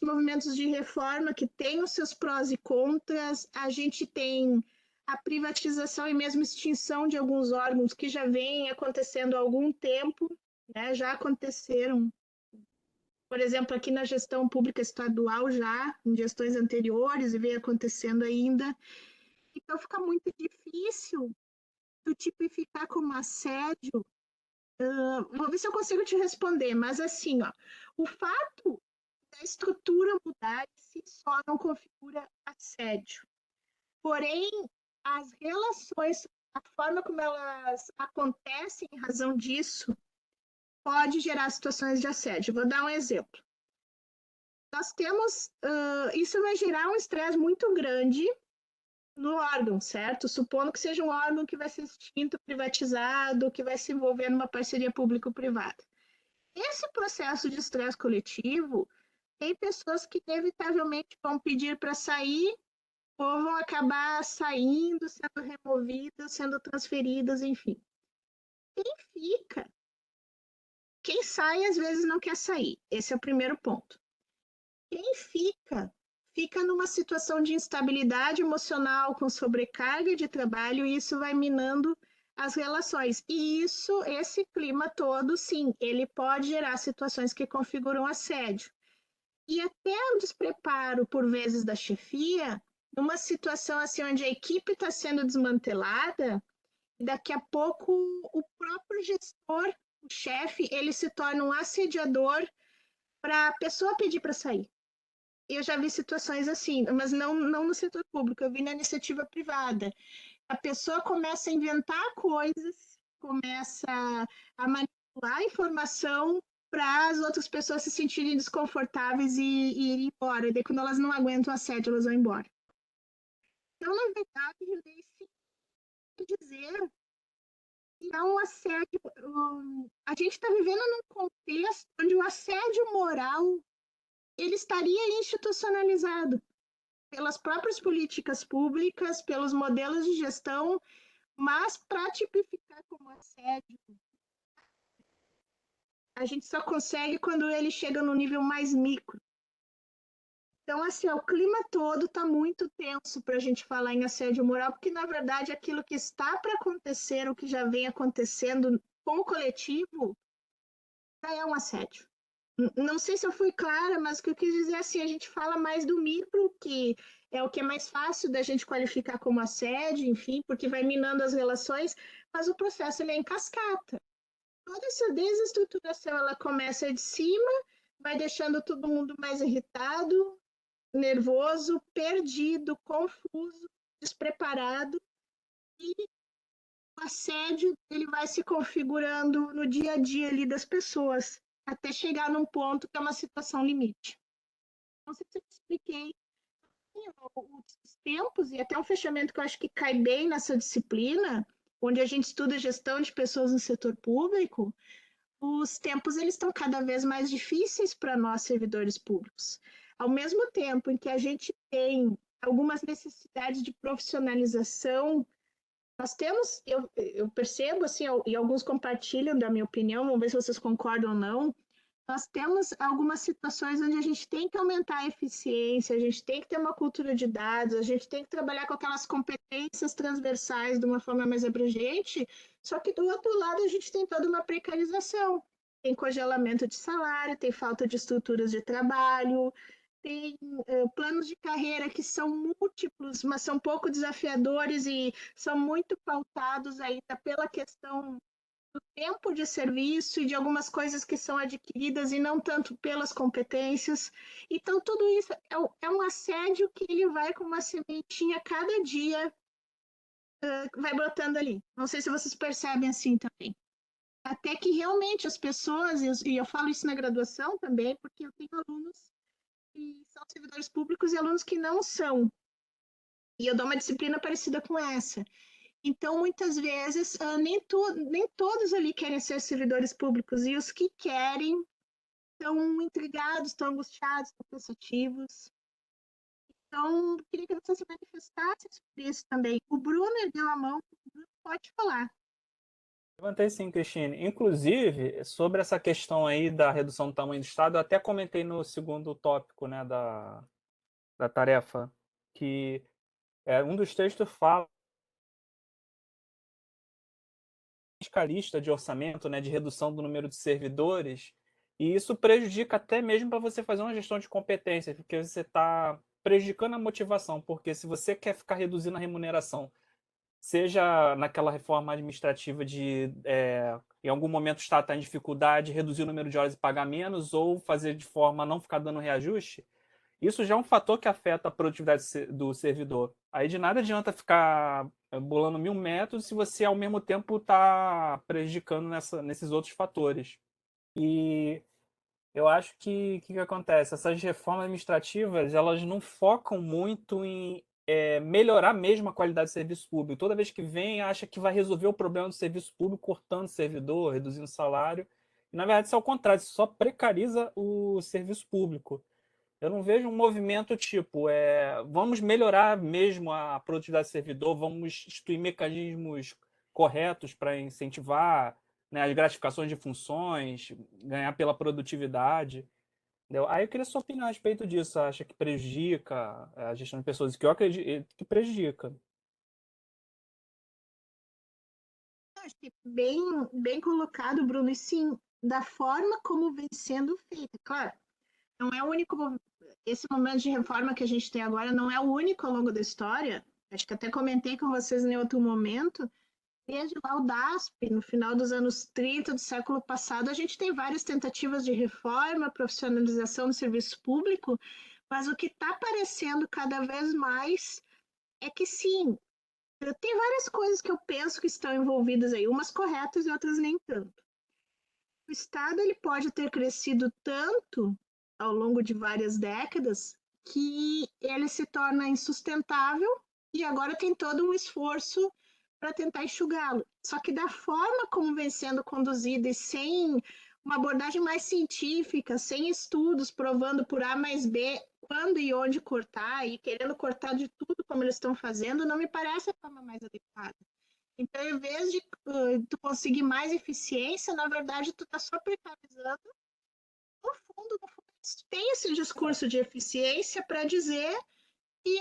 [SPEAKER 2] movimentos de reforma que têm os seus prós e contras, a gente tem a privatização e mesmo extinção de alguns órgãos que já vem acontecendo há algum tempo, né? Já aconteceram, por exemplo, aqui na gestão pública estadual já, em gestões anteriores, e vem acontecendo ainda. Então fica muito difícil tu tipificar como assédio. Vou ver se eu consigo te responder, mas assim, ó, o fato da estrutura mudar em si só não configura assédio. Porém, as relações, a forma como elas acontecem em razão disso, pode gerar situações de assédio. Vou dar um exemplo. Nós temos, isso vai gerar um estresse muito grande no órgão, certo? Supondo que seja um órgão que vai ser extinto, privatizado, que vai se envolver numa parceria público-privada. Esse processo de estresse coletivo, tem pessoas que inevitavelmente vão pedir para sair ou vão acabar saindo, sendo removidas, sendo transferidas, enfim. Quem sai às vezes não quer sair. Esse é o primeiro ponto. Quem fica numa situação de instabilidade emocional, com sobrecarga de trabalho, e isso vai minando as relações. E esse clima todo, sim, ele pode gerar situações que configuram assédio. E até o despreparo, por vezes, da chefia, numa situação assim onde a equipe está sendo desmantelada, e daqui a pouco o próprio gestor, o chefe, ele se torna um assediador para a pessoa pedir para sair. Eu já vi situações assim, mas não no setor público, eu vi na iniciativa privada. A pessoa começa a inventar coisas, começa a manipular a informação para as outras pessoas se sentirem desconfortáveis e irem embora. E daí, quando elas não aguentam o assédio, elas vão embora. Então, na verdade, eu dei sim dizer que é um assédio. A gente está vivendo num contexto onde o assédio moral ele estaria institucionalizado pelas próprias políticas públicas, pelos modelos de gestão, mas para tipificar como assédio, a gente só consegue quando ele chega no nível mais micro. Então, assim, o clima todo está muito tenso para a gente falar em assédio moral, porque, na verdade, aquilo que está para acontecer, o que já vem acontecendo com o coletivo, já é um assédio. Não sei se eu fui clara, mas o que eu quis dizer é assim, a gente fala mais do micro, que é o que é mais fácil da gente qualificar como assédio, enfim, porque vai minando as relações, mas o processo ele é em cascata. Toda essa desestruturação, ela começa de cima, vai deixando todo mundo mais irritado, nervoso, perdido, confuso, despreparado, e o assédio ele vai se configurando no dia a dia ali das pessoas, até chegar num ponto que é uma situação limite. Não sei se eu expliquei os tempos e até um fechamento que eu acho que cai bem nessa disciplina, onde a gente estuda gestão de pessoas no setor público. Os tempos eles estão cada vez mais difíceis para nós, servidores públicos. Ao mesmo tempo em que a gente tem algumas necessidades de profissionalização, nós temos, eu percebo, assim, e alguns compartilham da minha opinião, vamos ver se vocês concordam ou não, nós temos algumas situações onde a gente tem que aumentar a eficiência, a gente tem que ter uma cultura de dados, a gente tem que trabalhar com aquelas competências transversais de uma forma mais abrangente, só que do outro lado a gente tem toda uma precarização, tem congelamento de salário, tem falta de estruturas de trabalho, tem planos de carreira que são múltiplos, mas são pouco desafiadores e são muito pautados ainda pela questão do tempo de serviço e de algumas coisas que são adquiridas e não tanto pelas competências. Então, tudo isso é um assédio que ele vai com uma sementinha cada dia, vai brotando ali. Não sei se vocês percebem assim também. Até que realmente as pessoas, e eu falo isso na graduação também, porque eu tenho alunos que são servidores públicos e alunos que não são. E eu dou uma disciplina parecida com essa. Então, muitas vezes, nem todos ali querem ser servidores públicos, e os que querem estão intrigados, estão angustiados, estão pensativos. Então, queria que você se manifestasse sobre isso também. O Bruno ergueu a mão, o Bruno pode falar.
[SPEAKER 4] Levantei sim, Cristine. Inclusive, sobre essa questão aí da redução do tamanho do Estado, eu até comentei no segundo tópico, né, da tarefa, que um dos textos fala fiscalista de orçamento, né, de redução do número de servidores, e isso prejudica até mesmo para você fazer uma gestão de competência, porque você está prejudicando a motivação, porque se você quer ficar reduzindo a remuneração, seja naquela reforma administrativa de em algum momento o Estado está em dificuldade, reduzir o número de horas e pagar menos, ou fazer de forma a não ficar dando reajuste, isso já é um fator que afeta a produtividade do servidor. Aí de nada adianta ficar bolando 1.000 métodos se você ao mesmo tempo está prejudicando nesses outros fatores. E eu acho que acontece? Essas reformas administrativas, elas não focam muito em melhorar mesmo a qualidade do serviço público. Toda vez que vem, acha que vai resolver o problema do serviço público cortando servidor, reduzindo salário. E, na verdade, isso é o contrário, isso só precariza o serviço público. Eu não vejo um movimento tipo, vamos melhorar mesmo a produtividade do servidor, vamos instituir mecanismos corretos para incentivar, né, as gratificações de funções, ganhar pela produtividade. Entendeu? Aí eu queria sua opinião a respeito disso. Você acha que prejudica a gestão de pessoas? Que eu acredito que prejudica.
[SPEAKER 2] Acho que bem colocado, Bruno, e sim, da forma como vem sendo feita. Claro, não é o único. Esse momento de reforma que a gente tem agora não é o único ao longo da história. Acho que até comentei com vocês em outro momento. Desde lá o DASP, no final dos anos 30 do século passado, a gente tem várias tentativas de reforma, profissionalização do serviço público, mas o que está aparecendo cada vez mais é que sim, tem várias coisas que eu penso que estão envolvidas aí, umas corretas e outras nem tanto. O Estado ele pode ter crescido tanto ao longo de várias décadas que ele se torna insustentável e agora tem todo um esforço para tentar enxugá-lo. Só que da forma como vem sendo conduzido e sem uma abordagem mais científica, sem estudos provando por A mais B quando e onde cortar e querendo cortar de tudo como eles estão fazendo, não me parece a forma mais adequada. Então, em vez de tu conseguir mais eficiência, na verdade, tu está só precarizando. No fundo, tem esse discurso de eficiência para dizer que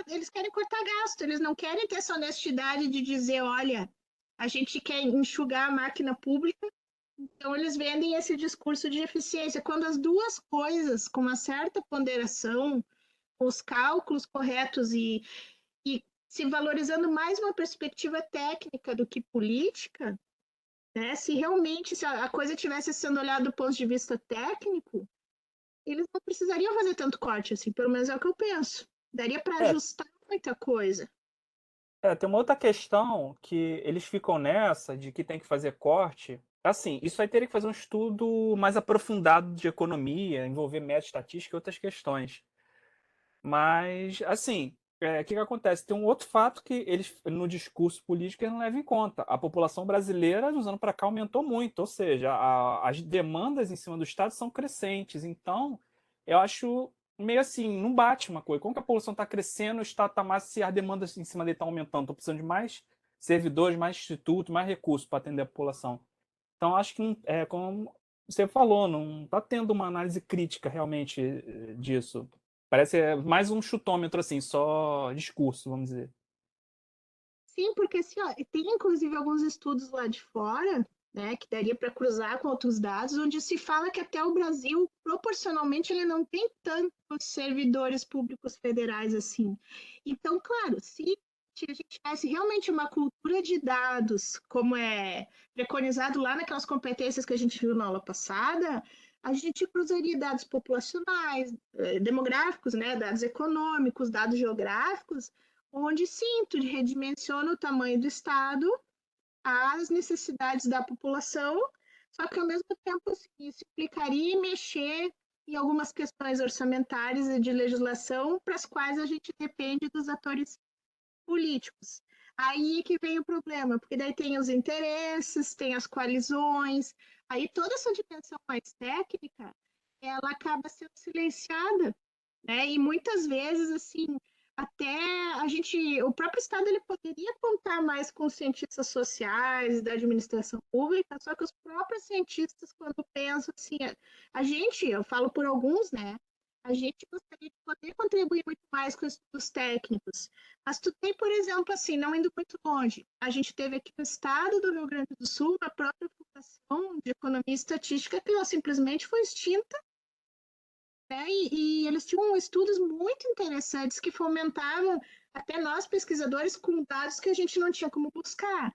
[SPEAKER 2] eles querem cortar gasto, eles não querem ter essa honestidade de dizer, olha, a gente quer enxugar a máquina pública, então eles vendem esse discurso de eficiência, quando as duas coisas, com uma certa ponderação, os cálculos corretos e se valorizando mais uma perspectiva técnica do que política, né? Se realmente se a coisa tivesse sendo olhada do ponto de vista técnico, eles não precisariam fazer tanto corte, assim, pelo menos é o que eu penso. Daria para
[SPEAKER 4] É,
[SPEAKER 2] ajustar muita coisa.
[SPEAKER 4] tem uma outra questão que eles ficam nessa de que tem que fazer corte. Assim, isso aí teria que fazer um estudo mais aprofundado de economia, envolver métodos estatísticos e outras questões. Mas, assim, o que acontece? Tem um outro fato que eles, no discurso político, eles não levam em conta. A população brasileira, dos anos para cá, aumentou muito, ou seja, as demandas em cima do Estado são crescentes. Então, eu acho meio assim, não bate uma coisa. Como que a população está crescendo, o Estado está mais, se as demandas em cima dele estão aumentando? Estou precisando de mais servidores, mais institutos, mais recursos para atender a população. Então, acho que, como você falou, não está tendo uma análise crítica realmente disso. Parece mais um chutômetro, assim, só discurso, vamos dizer.
[SPEAKER 2] Sim, porque assim, ó, tem inclusive alguns estudos lá de fora, né, que daria para cruzar com outros dados, onde se fala que até o Brasil, proporcionalmente, ele não tem tantos servidores públicos federais assim. Então, claro, se a gente tivesse realmente uma cultura de dados, como é preconizado lá naquelas competências que a gente viu na aula passada, a gente cruzaria dados populacionais, demográficos, né, dados econômicos, dados geográficos, onde sim, tu redimensiona o tamanho do Estado às necessidades da população, só que ao mesmo tempo assim, isso implicaria em mexer em algumas questões orçamentárias e de legislação para as quais a gente depende dos atores políticos. Aí que vem o problema, porque daí tem os interesses, tem as coalizões, aí toda essa dimensão mais técnica, ela acaba sendo silenciada, né? E muitas vezes, assim, até o próprio Estado ele poderia contar mais com os cientistas sociais da administração pública, só que os próprios cientistas, quando pensam assim, eu falo por alguns, né? A gente gostaria de poder contribuir muito mais com estudos técnicos. Mas tu tem, por exemplo, assim, não indo muito longe, a gente teve aqui no estado do Rio Grande do Sul a própria Fundação de Economia e Estatística, que ela simplesmente foi extinta, né? E eles tinham estudos muito interessantes que fomentavam até nós, pesquisadores, com dados que a gente não tinha como buscar.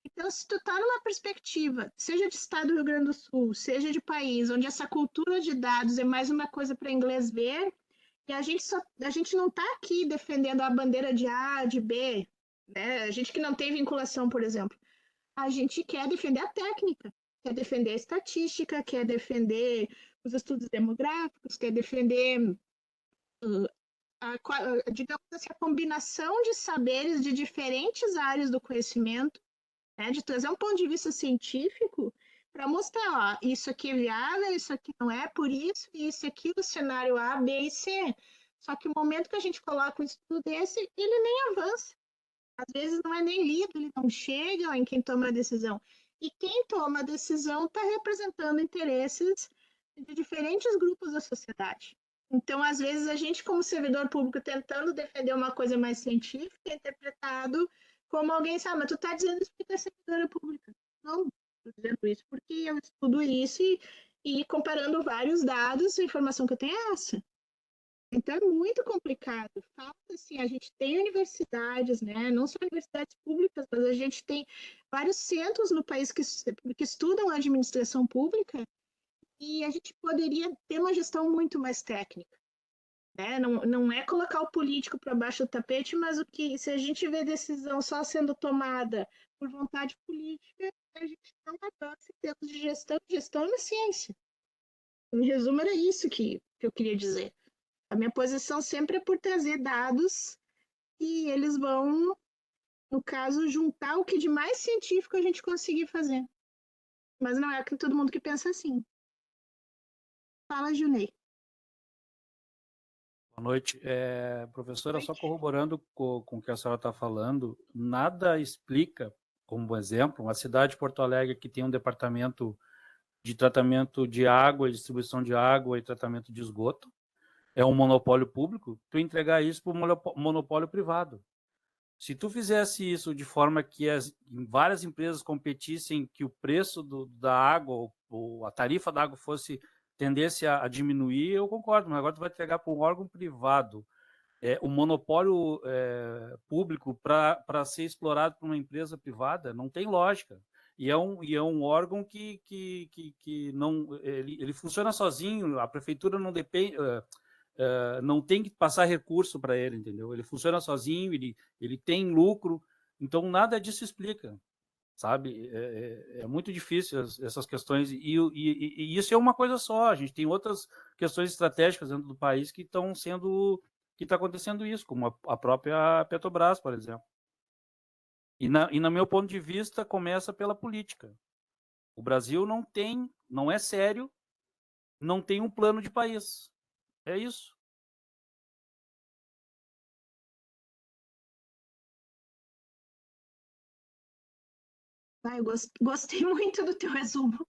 [SPEAKER 2] Então, se tu está numa perspectiva, seja de estado do Rio Grande do Sul, seja de país, onde essa cultura de dados é mais uma coisa para inglês ver, e a gente não está aqui defendendo a bandeira de A, de B, né? A gente que não tem vinculação, por exemplo. A gente quer defender a técnica, quer defender a estatística, quer defender os estudos demográficos, quer defender, digamos assim, a combinação de saberes de diferentes áreas do conhecimento, né, de trazer um ponto de vista científico para mostrar, ó, isso aqui é viável, isso aqui não é, por isso aqui o cenário A, B e C. Só que o momento que a gente coloca um estudo desse, ele nem avança. Às vezes não é nem lido, ele não chega em quem toma a decisão. E quem toma a decisão está representando interesses de diferentes grupos da sociedade. Então, às vezes, a gente, como servidor público, tentando defender uma coisa mais científica, é interpretado como alguém, sabe, mas tu está dizendo isso porque tu é servidora pública. Não, estou dizendo isso porque eu estudo isso e comparando vários dados, a informação que eu tenho é essa. Então é muito complicado. Falta assim, a gente tem universidades, né? Não só universidades públicas, mas a gente tem vários centros no país que estudam a administração pública e a gente poderia ter uma gestão muito mais técnica, né? Não é colocar o político para baixo do tapete, mas o que se a gente vê decisão só sendo tomada por vontade política, a gente não avança em termos de gestão. Gestão é uma ciência. Em resumo, era isso que eu queria dizer. A minha posição sempre é por trazer dados e eles vão, no caso, juntar o que de mais científico a gente conseguir fazer. Mas não é todo mundo que pensa assim. Fala, Junei.
[SPEAKER 5] Boa noite. Professora, só corroborando com o que a senhora está falando, nada explica, como exemplo, uma cidade de Porto Alegre que tem um departamento de tratamento de água, distribuição de água e tratamento de esgoto, é um monopólio público, tu entregar isso para o monopólio privado. Se tu fizesse isso de forma que várias empresas competissem, que o preço da água, ou a tarifa da água tendesse a diminuir, eu concordo, mas agora tu vai entregar para um órgão privado o monopólio público para ser explorado por uma empresa privada, não tem lógica. E é um órgão que não ele funciona sozinho, a prefeitura não depende, não tem que passar recurso para ele, entendeu? Ele funciona sozinho, ele tem lucro, então nada disso explica, sabe? É muito difícil essas questões, e isso é uma coisa só, a gente tem outras questões estratégicas dentro do país que está acontecendo isso, como a própria Petrobras, por exemplo. E no meu ponto de vista, começa pela política. O Brasil não é sério, não tem um plano de país. É isso.
[SPEAKER 2] Eu gostei muito do teu resumo,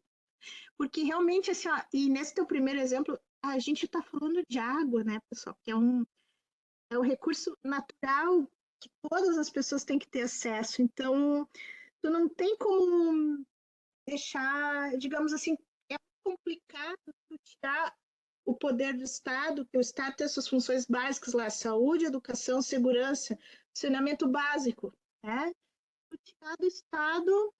[SPEAKER 2] porque realmente, assim, ó, e nesse teu primeiro exemplo, a gente está falando de água, né, pessoal, que é um recurso natural que todas as pessoas têm que ter acesso. Então, tu não tem como deixar, digamos assim, é complicado tu tirar o poder do Estado, que o Estado tem suas funções básicas lá, saúde, educação, segurança, saneamento básico, né? Tu tirar do Estado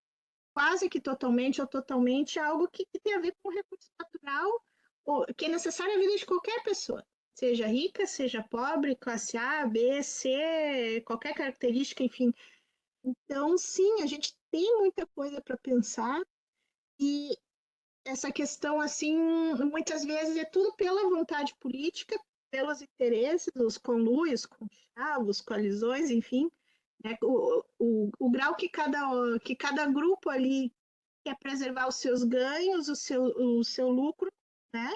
[SPEAKER 2] quase que totalmente ou totalmente algo que tem a ver com recurso natural, que é necessário à vida de qualquer pessoa, seja rica, seja pobre, classe A, B, C, qualquer característica, enfim. Então, sim, a gente tem muita coisa para pensar e essa questão, assim, muitas vezes é tudo pela vontade política, pelos interesses, os conluios, conchavos, coalizões, enfim, né? O grau que cada grupo ali quer preservar os seus ganhos, o seu lucro, né?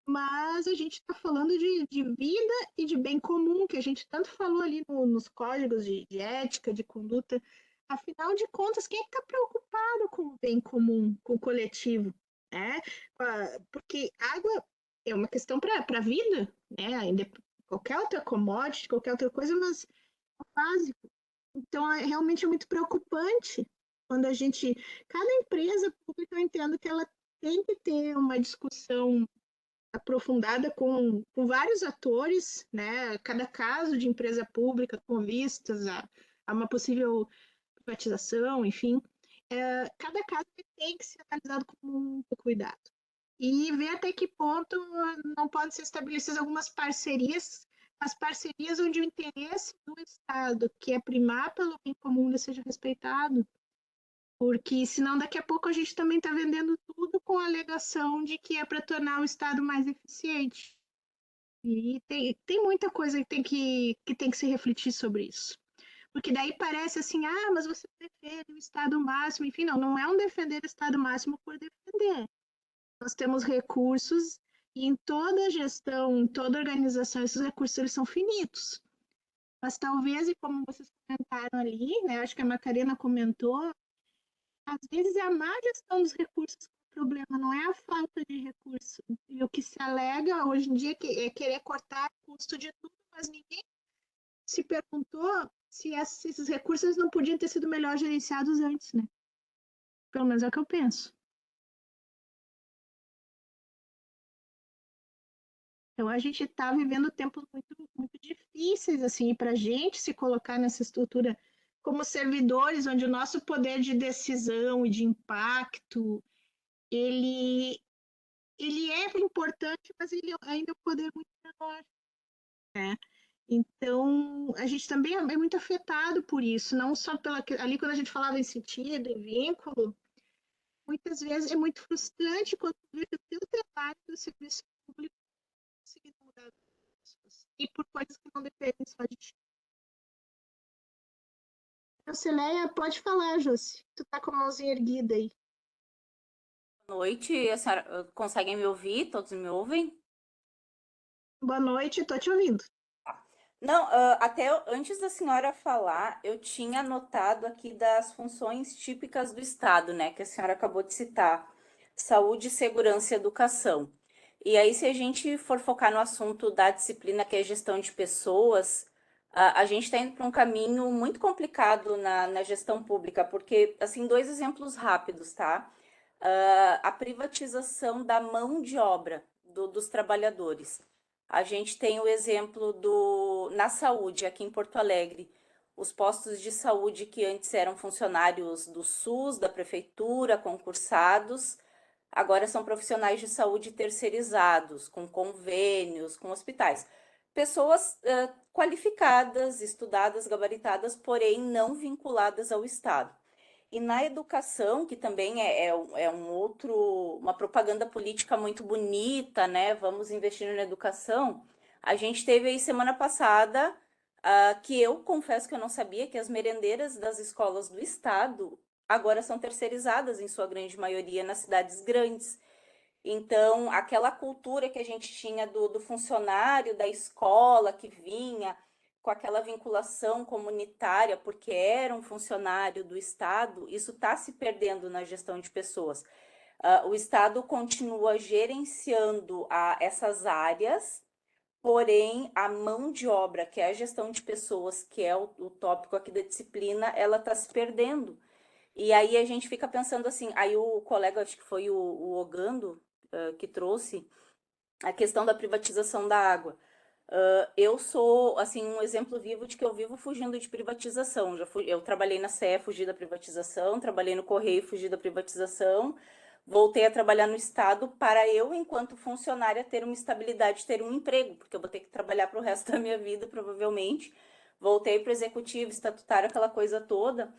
[SPEAKER 2] mas a gente está falando de vida e de bem comum, que a gente tanto falou ali nos códigos de ética, de conduta. Afinal de contas, quem é que está preocupado com o bem comum, com o coletivo? Né? Porque água é uma questão para a vida, né? Qualquer outra commodity, qualquer outra coisa, mas é básico. Então, realmente é muito preocupante quando a gente. Cada empresa pública, eu entendo que ela tem que ter uma discussão aprofundada com vários atores, né? Cada caso de empresa pública com vistas a uma possível privatização, enfim. Cada caso tem que ser analisado com muito cuidado. E ver até que ponto não podem ser estabelecidas algumas parcerias, as parcerias onde o interesse do Estado, que é primar pelo bem comum, seja respeitado. Porque senão daqui a pouco a gente também está vendendo tudo com a alegação de que é para tornar o Estado mais eficiente. E tem muita coisa que tem que se refletir sobre isso. Porque daí parece assim, mas você defende o Estado máximo, enfim, não é um defender o Estado máximo por defender. Nós temos recursos e em toda gestão, em toda organização, esses recursos eles são finitos. Mas talvez, e como vocês comentaram ali, né, acho que a Macarena comentou, às vezes é a má gestão dos recursos que é o problema, não é a falta de recurso. E o que se alega hoje em dia é querer cortar custo de tudo, mas ninguém se perguntou se esses recursos não podiam ter sido melhor gerenciados antes, né? Pelo menos é o que eu penso. Então a gente está vivendo tempos muito, muito difíceis assim para a gente se colocar nessa estrutura como servidores, onde o nosso poder de decisão e de impacto ele é importante, mas ele ainda é um poder muito menor, né? Então, a gente também é muito afetado por isso, não só ali quando a gente falava em sentido, em vínculo, muitas vezes é muito frustrante quando vê que o teu trabalho do serviço público conseguir mudar as pessoas, e por coisas que não dependem só de ti. Celeia, pode falar, Josi. Tu tá com a mãozinha erguida aí.
[SPEAKER 6] Boa noite, a senhora conseguem me ouvir? Todos me ouvem?
[SPEAKER 2] Boa noite, tô te ouvindo.
[SPEAKER 6] Não, até antes da senhora falar, eu tinha anotado aqui das funções típicas do Estado, né, que a senhora acabou de citar: saúde, segurança e educação. E aí, se a gente for focar no assunto da disciplina, que é gestão de pessoas, a gente está indo para um caminho muito complicado na gestão pública, porque, assim, dois exemplos rápidos, tá? A privatização da mão de obra dos trabalhadores. A gente tem o exemplo na saúde, aqui em Porto Alegre, os postos de saúde que antes eram funcionários do SUS, da prefeitura, concursados, agora são profissionais de saúde terceirizados, com convênios, com hospitais. Pessoas qualificadas, estudadas, gabaritadas, porém não vinculadas ao Estado. E na educação, que também é uma propaganda política muito bonita, né? Vamos investir na educação. A gente teve aí semana passada, que eu confesso que eu não sabia, que as merendeiras das escolas do estado agora são terceirizadas, em sua grande maioria, nas cidades grandes. Então, aquela cultura que a gente tinha do funcionário da escola que vinha com aquela vinculação comunitária, porque era um funcionário do Estado, isso está se perdendo na gestão de pessoas. O Estado continua gerenciando essas áreas, porém, a mão de obra, que é a gestão de pessoas, que é o tópico aqui da disciplina, ela está se perdendo. E aí a gente fica pensando assim, aí o colega, acho que foi o Ogando, que trouxe a questão da privatização da água. Eu sou, assim, um exemplo vivo de que eu vivo fugindo de privatização. Eu trabalhei na CE, fugi da privatização, trabalhei no Correio, fugi da privatização, voltei a trabalhar no Estado para eu, enquanto funcionária, ter uma estabilidade, ter um emprego, porque eu vou ter que trabalhar para o resto da minha vida, provavelmente. Voltei para o executivo, estatutário, aquela coisa toda.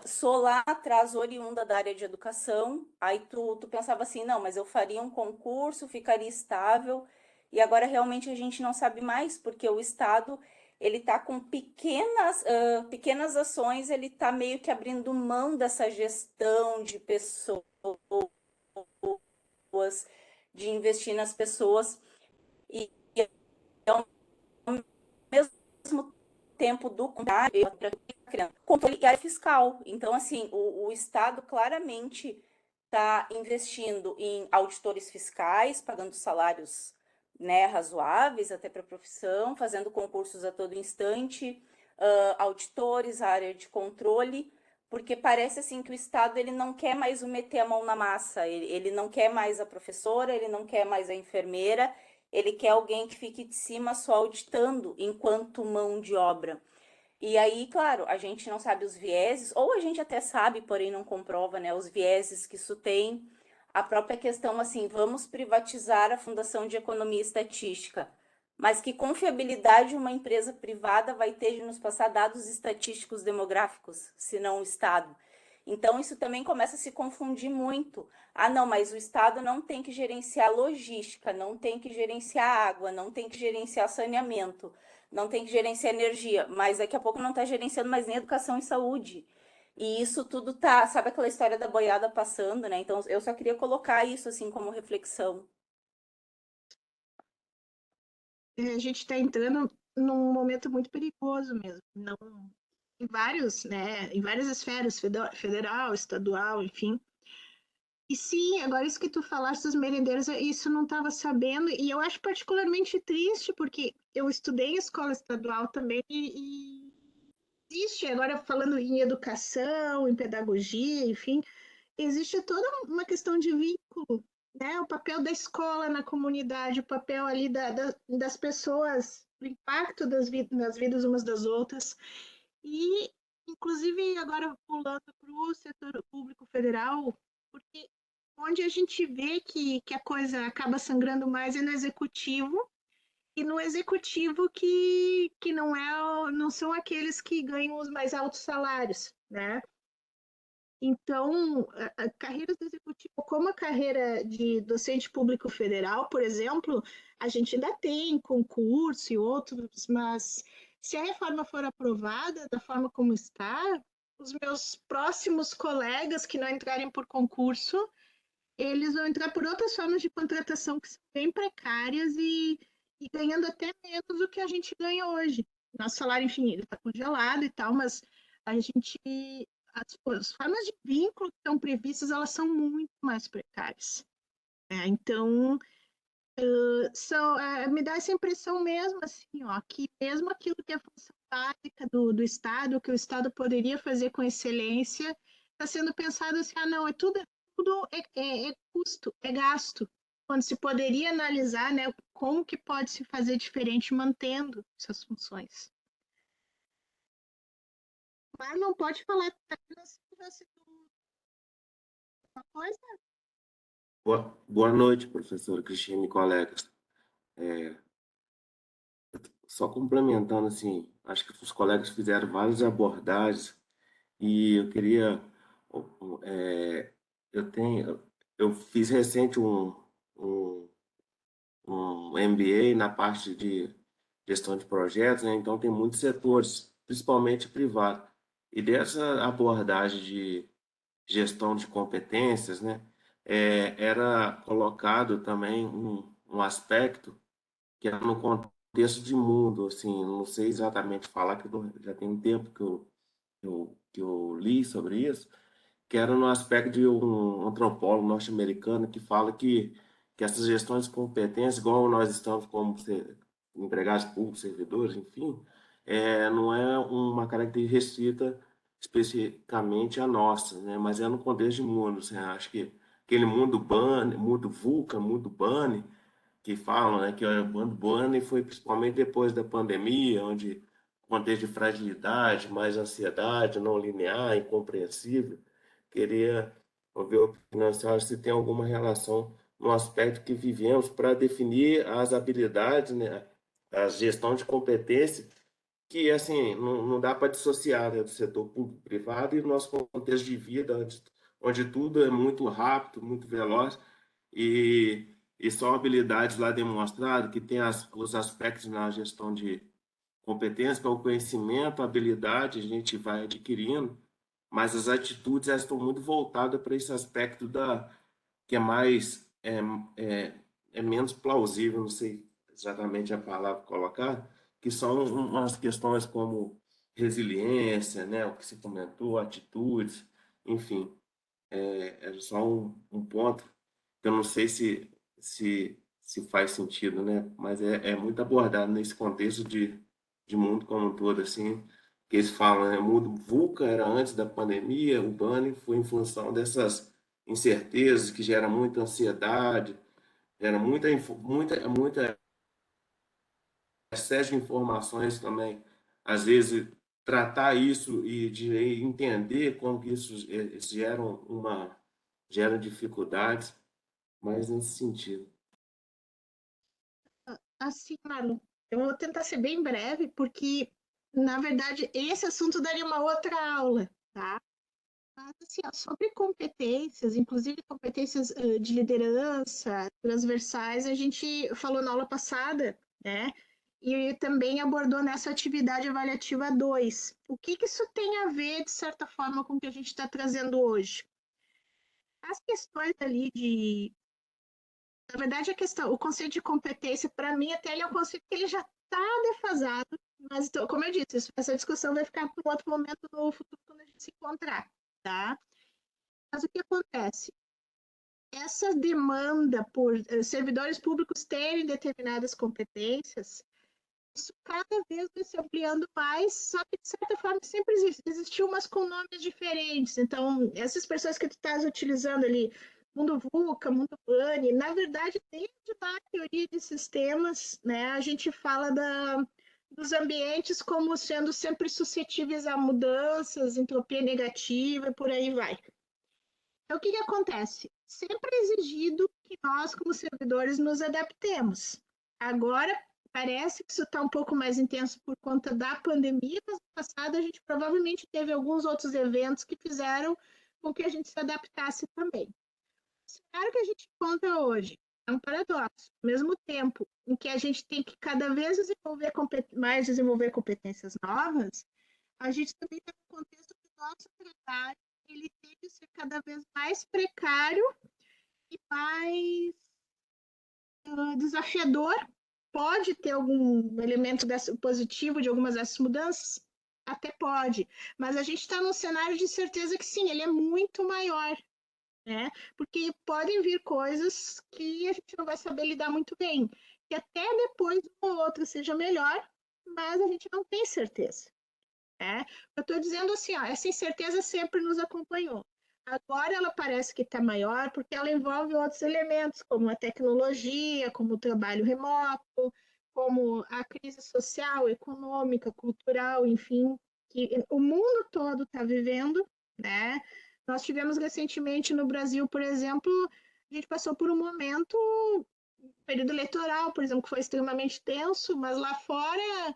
[SPEAKER 6] Sou lá atrás oriunda da área de educação, aí tu pensava assim, não, mas eu faria um concurso, ficaria estável, e agora realmente a gente não sabe mais, porque o Estado, ele está com pequenas ações, ele está meio que abrindo mão dessa gestão de pessoas de investir nas pessoas e ao mesmo tempo do controle e área fiscal. Então, assim, o Estado claramente está investindo em auditores fiscais, pagando salários, né, razoáveis até para a profissão, fazendo concursos a todo instante, auditores, área de controle, porque parece assim que o Estado ele não quer mais meter a mão na massa, ele não quer mais a professora, ele não quer mais a enfermeira, ele quer alguém que fique de cima só auditando enquanto mão de obra. E aí, claro, a gente não sabe os vieses, ou a gente até sabe, porém não comprova, né, os vieses que isso tem. A própria questão, assim, vamos privatizar a Fundação de Economia e Estatística, mas que confiabilidade uma empresa privada vai ter de nos passar dados estatísticos demográficos, se não o Estado? Então, isso também começa a se confundir muito. Ah, não, mas o Estado não tem que gerenciar logística, não tem que gerenciar água, não tem que gerenciar saneamento, não tem que gerenciar energia, mas daqui a pouco não está gerenciando mais nem educação e saúde. E isso tudo tá, sabe aquela história da boiada passando, né? Então, eu só queria colocar isso assim como reflexão.
[SPEAKER 2] A gente está entrando num momento muito perigoso mesmo. Não, em vários, né, em várias esferas, federal, estadual, enfim. E sim, agora isso que tu falaste dos merendeiros, isso eu não estava sabendo, e eu acho particularmente triste, porque eu estudei em escola estadual também, e existe, agora falando em educação, em pedagogia, enfim, existe toda uma questão de vínculo, né? O papel da escola na comunidade, o papel ali das pessoas, o impacto nas vidas umas das outras. E, inclusive, agora pulando para o setor público federal, porque onde a gente vê que a coisa acaba sangrando mais é no executivo, e no executivo que não são aqueles que ganham os mais altos salários, né? Então, a carreira do executivo, como a carreira de docente público federal, por exemplo, a gente ainda tem concurso e outros, mas se a reforma for aprovada da forma como está, os meus próximos colegas que não entrarem por concurso, eles vão entrar por outras formas de contratação que são bem precárias e ganhando até menos do que a gente ganha hoje. Nosso salário, enfim, ele está congelado e tal, mas a gente as formas de vínculo que estão previstas, elas são muito mais precárias. Então, me dá essa impressão mesmo, assim, ó, que mesmo aquilo que é a função básica do Estado, que o Estado poderia fazer com excelência, está sendo pensado assim, não, tudo é custo, é gasto, quando se poderia analisar, né, como que pode se fazer diferente mantendo essas funções. Mas não pode falar uma coisa?
[SPEAKER 7] Boa noite, professora Cristina e colegas. Só complementando, assim, acho que os colegas fizeram várias abordagens e eu queria, eu fiz recente um, um MBA na parte de gestão de projetos, né? Então tem muitos setores, principalmente privado. E dessa abordagem de gestão de competências, né, era colocado também um aspecto que era no contexto de mundo, assim, não sei exatamente falar, que já tem um tempo que eu li sobre isso, que era no aspecto de um antropólogo norte-americano que fala que essas gestões de competência, igual nós estamos como empregados públicos, servidores, enfim, não é uma característica restrita especificamente a nossa, né? Mas é no contexto de mundo. Assim, acho que aquele mundo Bunny, mundo VUCA, mundo Bunny, que falam, né, que o mundo Bunny foi principalmente depois da pandemia, onde contexto de fragilidade, mais ansiedade, não linear, incompreensível. Queria ouvir a opinião da senhora se tem alguma relação no aspecto que vivemos para definir as habilidades, né, a gestão de competência, que assim não dá para dissociar, né, do setor público-privado e do nosso contexto de vida, onde tudo é muito rápido, muito veloz e são habilidades lá demonstradas que tem os aspectos na gestão de competência, que é o conhecimento, a habilidade, a gente vai adquirindo, mas as atitudes elas estão muito voltadas para esse aspecto que é mais é menos plausível, não sei exatamente a palavra colocar, que são umas questões como resiliência, né, o que se comentou, atitudes, enfim, é só um ponto que eu não sei se faz sentido, né, mas é muito abordado nesse contexto de mundo como um todo, assim, que eles falam, né, o mundo VUCA era antes da pandemia, o Bunny foi em função dessas incertezas que gera muita ansiedade, gera muita excesso de informações também. Às vezes, tratar isso e de entender como que isso gera dificuldades, mas nesse sentido.
[SPEAKER 2] Assim, Marlon, eu vou tentar ser bem breve, porque, na verdade, esse assunto daria uma outra aula, tá? Mas, assim, ó, sobre competências, inclusive competências de liderança, transversais, a gente falou na aula passada, né? E também abordou nessa atividade avaliativa 2. O que isso tem a ver, de certa forma, com o que a gente está trazendo hoje? As questões ali de... Na verdade, o conceito de competência, para mim, até ele é um conceito que ele já está defasado, mas, então, como eu disse, essa discussão vai ficar para um outro momento no futuro, quando a gente se encontrar, tá? Mas o que acontece? Essa demanda por servidores públicos terem determinadas competências, isso cada vez vai se ampliando mais, só que, de certa forma, sempre existiu, mas com nomes diferentes. Então, essas pessoas que tu estás utilizando ali, mundo VUCA, mundo BANI, na verdade, desde a teoria de sistemas, né, a gente fala dos ambientes como sendo sempre suscetíveis a mudanças, entropia negativa e por aí vai. Então, o que acontece? Sempre é exigido que nós, como servidores, nos adaptemos. Agora, parece que isso está um pouco mais intenso por conta da pandemia, mas no passado a gente provavelmente teve alguns outros eventos que fizeram com que a gente se adaptasse também. O cenário que a gente encontra hoje é um paradoxo. Ao mesmo tempo em que a gente tem que cada vez desenvolver competências novas, a gente também tem um contexto do nosso trabalho, ele tem que ser cada vez mais precário e mais desafiador. Pode ter algum elemento positivo de algumas dessas mudanças? Até pode, mas a gente está num cenário de certeza que sim, ele é muito maior, né? Porque podem vir coisas que a gente não vai saber lidar muito bem, que até depois uma ou outra seja melhor, mas a gente não tem certeza. Eu estou dizendo assim, ó, essa incerteza sempre nos acompanhou. Agora ela parece que está maior porque ela envolve outros elementos, como a tecnologia, como o trabalho remoto, como a crise social, econômica, cultural, enfim, que o mundo todo está vivendo, né? Nós tivemos recentemente no Brasil, por exemplo, a gente passou por um momento, período eleitoral, por exemplo, que foi extremamente tenso, mas lá fora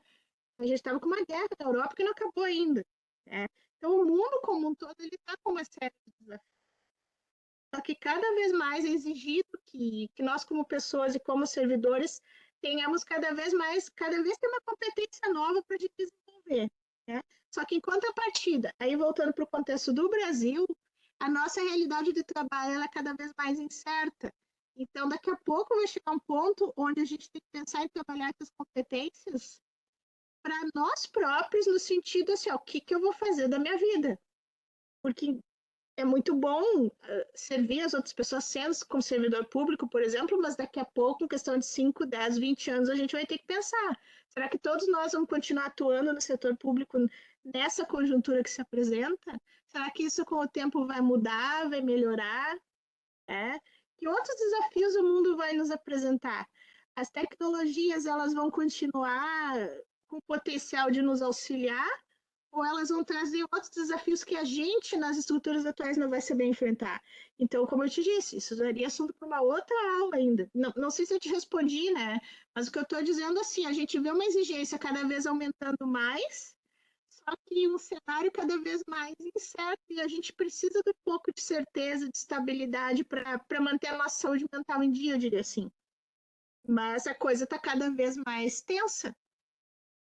[SPEAKER 2] a gente estava com uma guerra na Europa que não acabou ainda. Né? Então, o mundo como um todo está com uma série de desafios. Só que cada vez mais é exigido que nós, como pessoas e como servidores, tenhamos cada vez ter uma competência nova para a gente desenvolver. Né? Só que, em contrapartida, aí voltando para o contexto do Brasil, a nossa realidade de trabalho é cada vez mais incerta. Então, daqui a pouco vai chegar um ponto onde a gente tem que pensar em trabalhar essas competências para nós próprios, no sentido assim, ó, o que eu vou fazer da minha vida? Porque é muito bom servir as outras pessoas sendo como servidor público, por exemplo, mas daqui a pouco, em questão de 5, 10, 20 anos, a gente vai ter que pensar, será que todos nós vamos continuar atuando no setor público nessa conjuntura que se apresenta? Será que isso com o tempo vai mudar, vai melhorar? Que outros desafios o mundo vai nos apresentar? As tecnologias, elas vão continuar com potencial de nos auxiliar, ou elas vão trazer outros desafios que a gente, nas estruturas atuais, não vai saber enfrentar. Então, como eu te disse, isso daria assunto para uma outra aula ainda. Não sei se eu te respondi, né? Mas o que eu estou dizendo, assim, a gente vê uma exigência cada vez aumentando mais, só que um cenário cada vez mais incerto, e a gente precisa de um pouco de certeza, de estabilidade para manter a nossa saúde mental em dia, eu diria assim. Mas a coisa está cada vez mais tensa.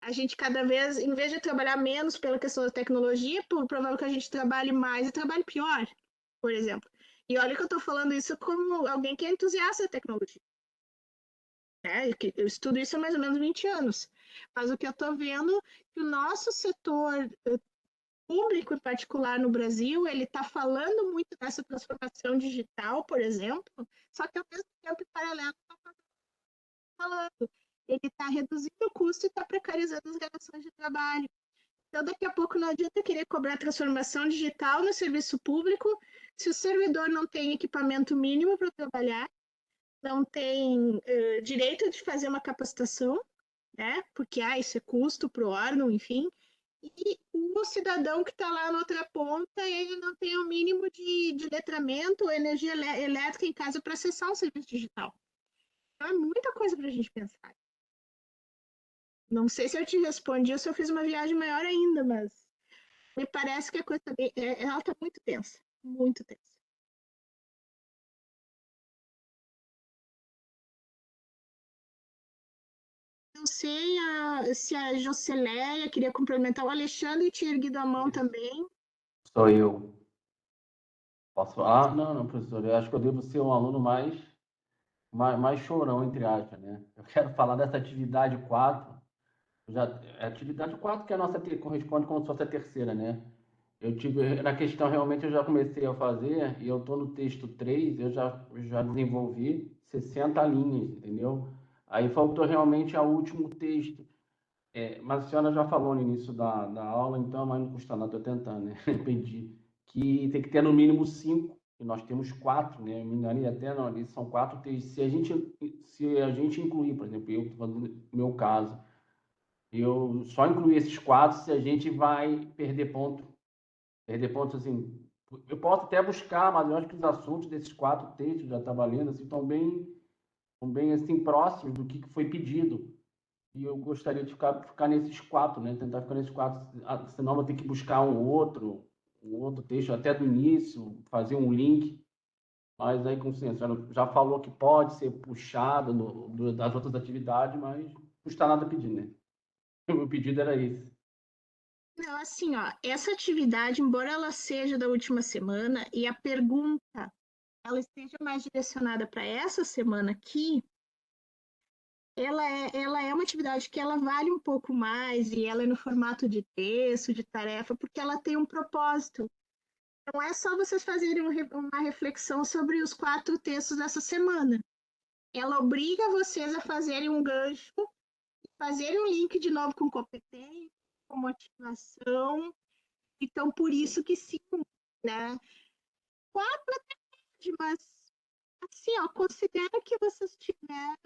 [SPEAKER 2] A gente cada vez, em vez de trabalhar menos pela questão da tecnologia, provável que a gente trabalhe mais e trabalhe pior, por exemplo. E olha que eu estou falando isso como alguém que é entusiasta da tecnologia. Eu estudo isso há mais ou menos 20 anos. Mas o que eu estou vendo é que o nosso setor público, em particular no Brasil, ele está falando muito dessa transformação digital, por exemplo, só que ao mesmo tempo, em paralelo, está falando. Ele está reduzindo o custo e está precarizando as relações de trabalho. Então, daqui a pouco, não adianta querer cobrar transformação digital no serviço público se o servidor não tem equipamento mínimo para trabalhar, não tem direito de fazer uma capacitação, né? Porque isso é custo para o órgão, enfim. E o cidadão que está lá na outra ponta, ele não tem o mínimo de letramento ou energia elétrica em casa para acessar o serviço digital. Então, é muita coisa para a gente pensar. Não sei se eu te respondi ou se eu fiz uma viagem maior ainda, mas me parece que a coisa ela está muito tensa, muito tensa. Não sei se a Joceleia queria complementar. O Alexandre tinha erguido a mão também.
[SPEAKER 3] Sou eu. Posso falar? Não, professor. Eu acho que eu devo ser um aluno mais chorão, entre aspas, né? Eu quero falar dessa atividade 4. A atividade 4 que é a nossa corresponde como se fosse a terceira, né? Eu tive, na questão, realmente, eu já comecei a fazer, e eu estou no texto 3, eu já desenvolvi 60 linhas, entendeu? Aí faltou realmente o último texto. Mas a senhora já falou no início da aula, então, mas não custa nada, estou tentando, né? Pedir. Que tem que ter no mínimo 5, e nós temos 4, né? Me enganei até, não, ali são 4 textos. Se a gente incluir, por exemplo, eu estou falando no meu caso, eu só incluir esses 4 se a gente vai perder ponto. Perder pontos, assim, eu posso até buscar, mas eu acho que os assuntos desses 4 textos já estava lendo, assim, estão bem assim, próximos do que foi pedido. E eu gostaria de ficar nesses 4, né? Tentar ficar nesses 4, senão eu vou ter que buscar um outro texto até do início, fazer um link. Mas aí, como assim, a senhora já falou que pode ser puxado das outras atividades, mas não custa nada pedir, né? O meu pedido era esse.
[SPEAKER 2] Não, assim, ó, essa atividade, embora ela seja da última semana e a pergunta ela esteja mais direcionada para essa semana aqui, ela é uma atividade que ela vale um pouco mais e ela é no formato de texto, de tarefa, porque ela tem um propósito. Não é só vocês fazerem uma reflexão sobre os 4 textos dessa semana. Ela obriga vocês a fazerem um gancho, fazerem um link de novo com competência, com motivação. Então, por isso que sim, né? 4 até pode, mas assim, ó, considera que vocês tiveram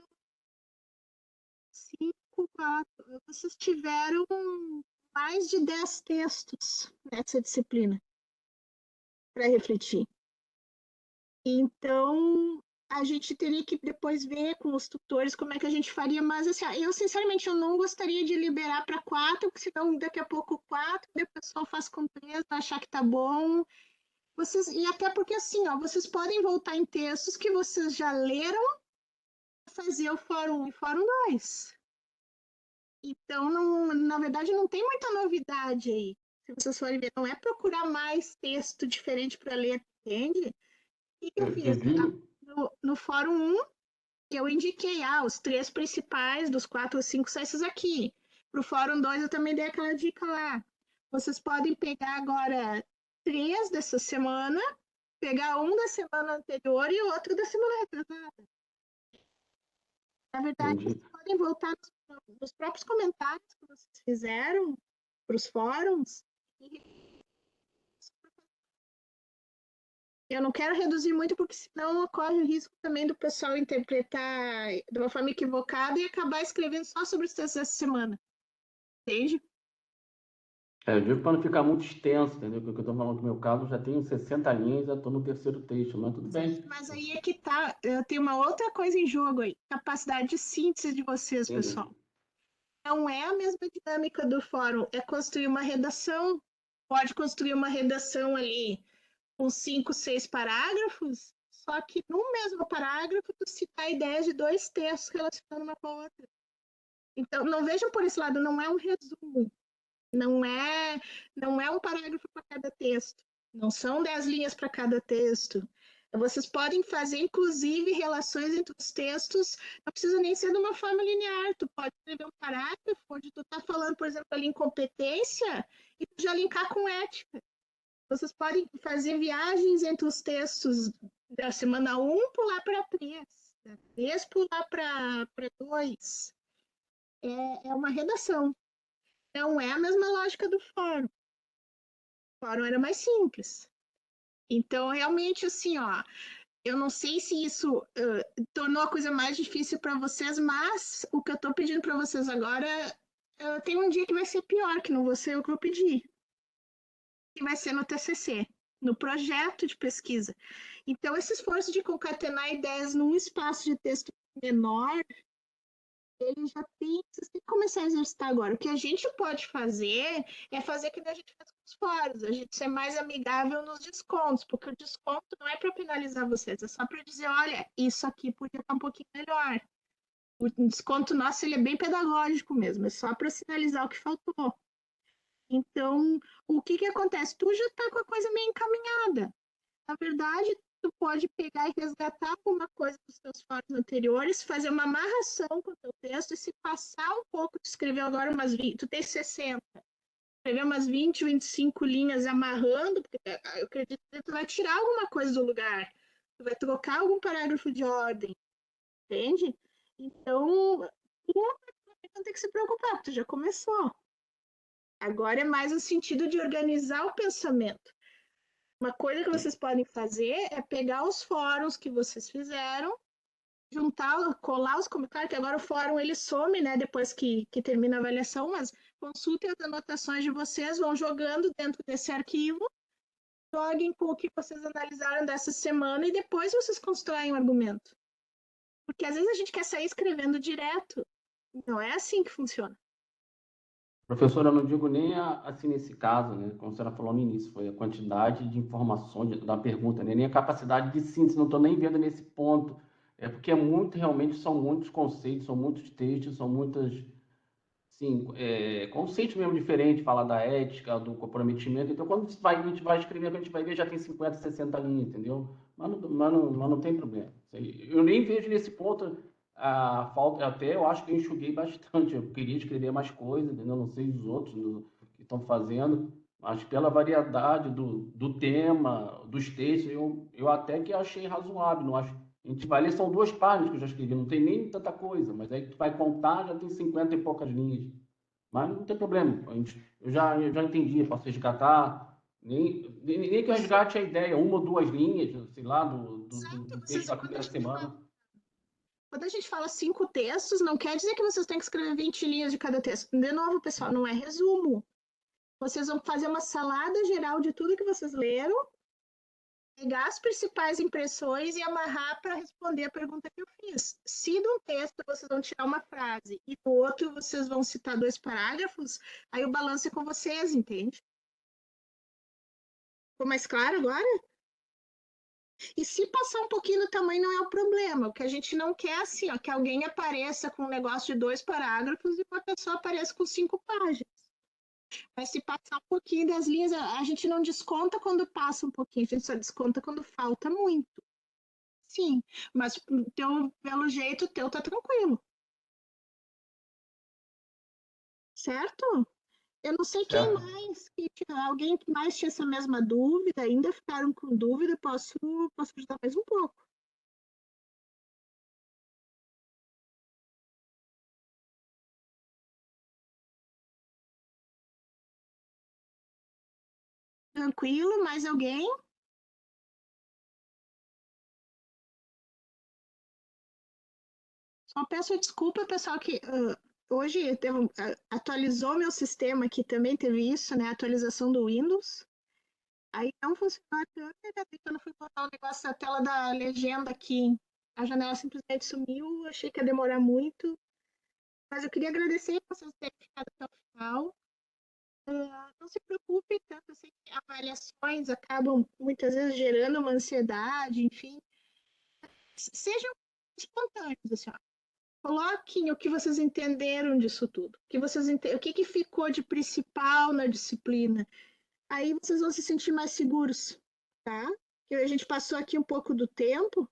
[SPEAKER 2] 5, 4, vocês tiveram mais de 10 textos nessa disciplina para refletir. Então, a gente teria que depois ver com os tutores como é que a gente faria, mas assim, eu sinceramente eu não gostaria de liberar para 4, porque senão daqui a pouco 4, depois o pessoal faz com 3, vai achar que tá bom. E até porque assim, ó, vocês podem voltar em textos que vocês já leram, fazer o Fórum 1 e Fórum 2. Então, não, na verdade, não tem muita novidade aí. Se vocês forem ver, não é procurar mais texto diferente para ler, entende? O que eu fiz? No Fórum 1, eu indiquei os 3 principais, dos 4 ou 5 são esses aqui. Para o Fórum 2, eu também dei aquela dica lá. Vocês podem pegar agora 3 dessa semana, pegar um da semana anterior e outro da semana retrasada. Na verdade, vocês podem voltar nos próprios comentários que vocês fizeram para os fóruns. Eu não quero reduzir muito, porque senão ocorre o risco também do pessoal interpretar de uma forma equivocada e acabar escrevendo só sobre os textos dessa semana. Entende?
[SPEAKER 3] Eu digo para não ficar muito extenso, entendeu? Porque eu estou falando que no meu caso já tenho 60 linhas, já estou no terceiro texto, mas tudo bem.
[SPEAKER 2] Mas aí é que tá, tem uma outra coisa em jogo aí, capacidade de síntese de vocês,
[SPEAKER 3] Entendi.
[SPEAKER 2] pessoal. Não é a mesma dinâmica do fórum, é construir uma redação, pode construir uma redação ali com 5, 6 parágrafos, só que no mesmo parágrafo tu citar ideias de 2 textos relacionando uma com a outra. Então, não vejam por esse lado, não é um resumo, não é um parágrafo para cada texto, não são 10 linhas para cada texto. Vocês podem fazer, inclusive, relações entre os textos, não precisa nem ser de uma forma linear, tu pode escrever um parágrafo onde tu está falando, por exemplo, ali em competência, e tu já linkar com ética. Vocês podem fazer viagens entre os textos da semana 1 pular para 3, da 3 pular para 2. É uma redação. Não é a mesma lógica do fórum. O fórum era mais simples. Então, realmente, assim, ó, eu não sei se isso tornou a coisa mais difícil para vocês, mas o que eu estou pedindo para vocês agora, tem um dia que vai ser pior, que não vou ser eu que vou pedir. Que vai ser no TCC, no projeto de pesquisa. Então, esse esforço de concatenar ideias num espaço de texto menor, ele já tem, vocês têm que começar a exercitar agora. O que a gente pode fazer é fazer o que a gente faz com os fóruns, a gente ser mais amigável nos descontos, porque o desconto não é para penalizar vocês, é só para dizer, olha, isso aqui podia estar um pouquinho melhor. O desconto nosso ele é bem pedagógico mesmo, é só para sinalizar o que faltou. Então, o que acontece? Tu já está com a coisa meio encaminhada. Na verdade, tu pode pegar e resgatar alguma coisa dos teus fóruns anteriores, fazer uma amarração com o teu texto e se passar um pouco, tu escreveu agora umas 20, tu tem 60, escrever umas 20, 25 linhas amarrando, porque eu acredito que tu vai tirar alguma coisa do lugar, tu vai trocar algum parágrafo de ordem, entende? Então, tu não tem que se preocupar, tu já começou. Agora é mais o sentido de organizar o pensamento. Uma coisa que vocês podem fazer é pegar os fóruns que vocês fizeram, juntar, colar os comentários, que agora o fórum ele some, né, depois que termina a avaliação, mas consultem as anotações de vocês, vão jogando dentro desse arquivo, joguem com o que vocês analisaram dessa semana e depois vocês constroem um argumento. Porque às vezes a gente quer sair escrevendo direto. Não é assim que funciona.
[SPEAKER 3] Professora, eu não digo nem assim nesse caso, né? Como a senhora falou no início, foi a quantidade de informações da pergunta, né? Nem a capacidade de síntese, não estou nem vendo nesse ponto. É porque realmente são muitos conceitos, são muitos textos, são muitas, sim, conceitos mesmo diferentes, falar da ética, do comprometimento. Então, quando a gente vai escrever, a gente vai ver, já tem 50, 60 linhas, entendeu? Mas não tem problema. Eu nem vejo nesse ponto a falta, até eu acho que eu enxuguei bastante. Eu queria escrever mais coisas, entendeu? Não sei os outros que estão fazendo, mas pela variedade do tema, dos textos, eu até que achei razoável. Não acho, a gente vai ler, são 2 páginas que eu já escrevi, não tem nem tanta coisa, mas aí tu vai contar, já tem 50 e poucas linhas. Mas não tem problema, eu já entendi, posso resgatar, nem que eu resgate a ideia, 1 ou 2 linhas, sei lá, do texto da primeira semana.
[SPEAKER 2] Quando a gente fala 5 textos, não quer dizer que vocês têm que escrever 20 linhas de cada texto. De novo, pessoal, não é resumo. Vocês vão fazer uma salada geral de tudo que vocês leram, pegar as principais impressões e amarrar para responder a pergunta que eu fiz. Se de um texto vocês vão tirar uma frase e do outro vocês vão citar 2 parágrafos, aí o balanço é com vocês, entende? Ficou mais claro agora? E se passar um pouquinho do tamanho não é o problema. O que a gente não quer assim, ó, que alguém apareça com um negócio de 2 parágrafos e uma pessoa apareça com 5 páginas. Mas se passar um pouquinho das linhas, a gente não desconta quando passa um pouquinho, a gente só desconta quando falta muito. Sim, mas pelo jeito o teu tá tranquilo. Certo? Eu não sei quem mais, alguém que mais tinha essa mesma dúvida, ainda ficaram com dúvida, posso ajudar mais um pouco. Tranquilo, mais alguém? Só peço desculpa, pessoal, que hoje atualizou meu sistema aqui, também teve isso, né? Atualização do Windows. Aí não funcionou a câmera, quando eu fui botar o negócio da tela da legenda aqui, a janela simplesmente sumiu, achei que ia demorar muito. Mas eu queria agradecer por vocês terem ficado até o final. Não se preocupem tanto, eu sei que avaliações acabam muitas vezes gerando uma ansiedade, enfim. Sejam espontâneos, assim, ó. Coloquem o que vocês entenderam disso tudo, o que ficou de principal na disciplina. Aí vocês vão se sentir mais seguros, tá? que a gente passou aqui um pouco do tempo,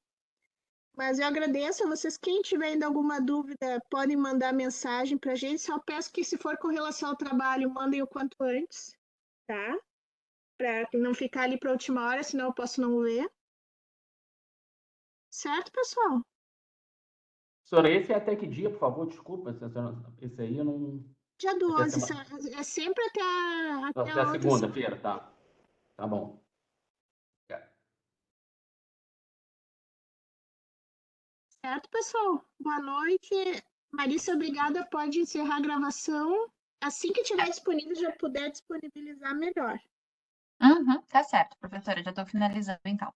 [SPEAKER 2] mas eu agradeço a vocês. Quem tiver ainda alguma dúvida, podem mandar mensagem para a gente. Só peço que, se for com relação ao trabalho, mandem o quanto antes, tá? Para não ficar ali para a última hora, senão eu posso não ver. Certo, pessoal?
[SPEAKER 3] Professora, esse é até que dia, por favor? Desculpa, esse aí eu não...
[SPEAKER 2] Dia do
[SPEAKER 3] Até
[SPEAKER 2] 11,
[SPEAKER 3] semana-
[SPEAKER 2] é sempre até a
[SPEAKER 3] Até a
[SPEAKER 2] outra
[SPEAKER 3] segunda-feira, tá? Tá bom.
[SPEAKER 2] Certo, pessoal? Boa noite. Marissa, obrigada. Pode encerrar a gravação. Assim que estiver disponível, já puder disponibilizar melhor.
[SPEAKER 1] Tá certo, professora. Já estou finalizando, então.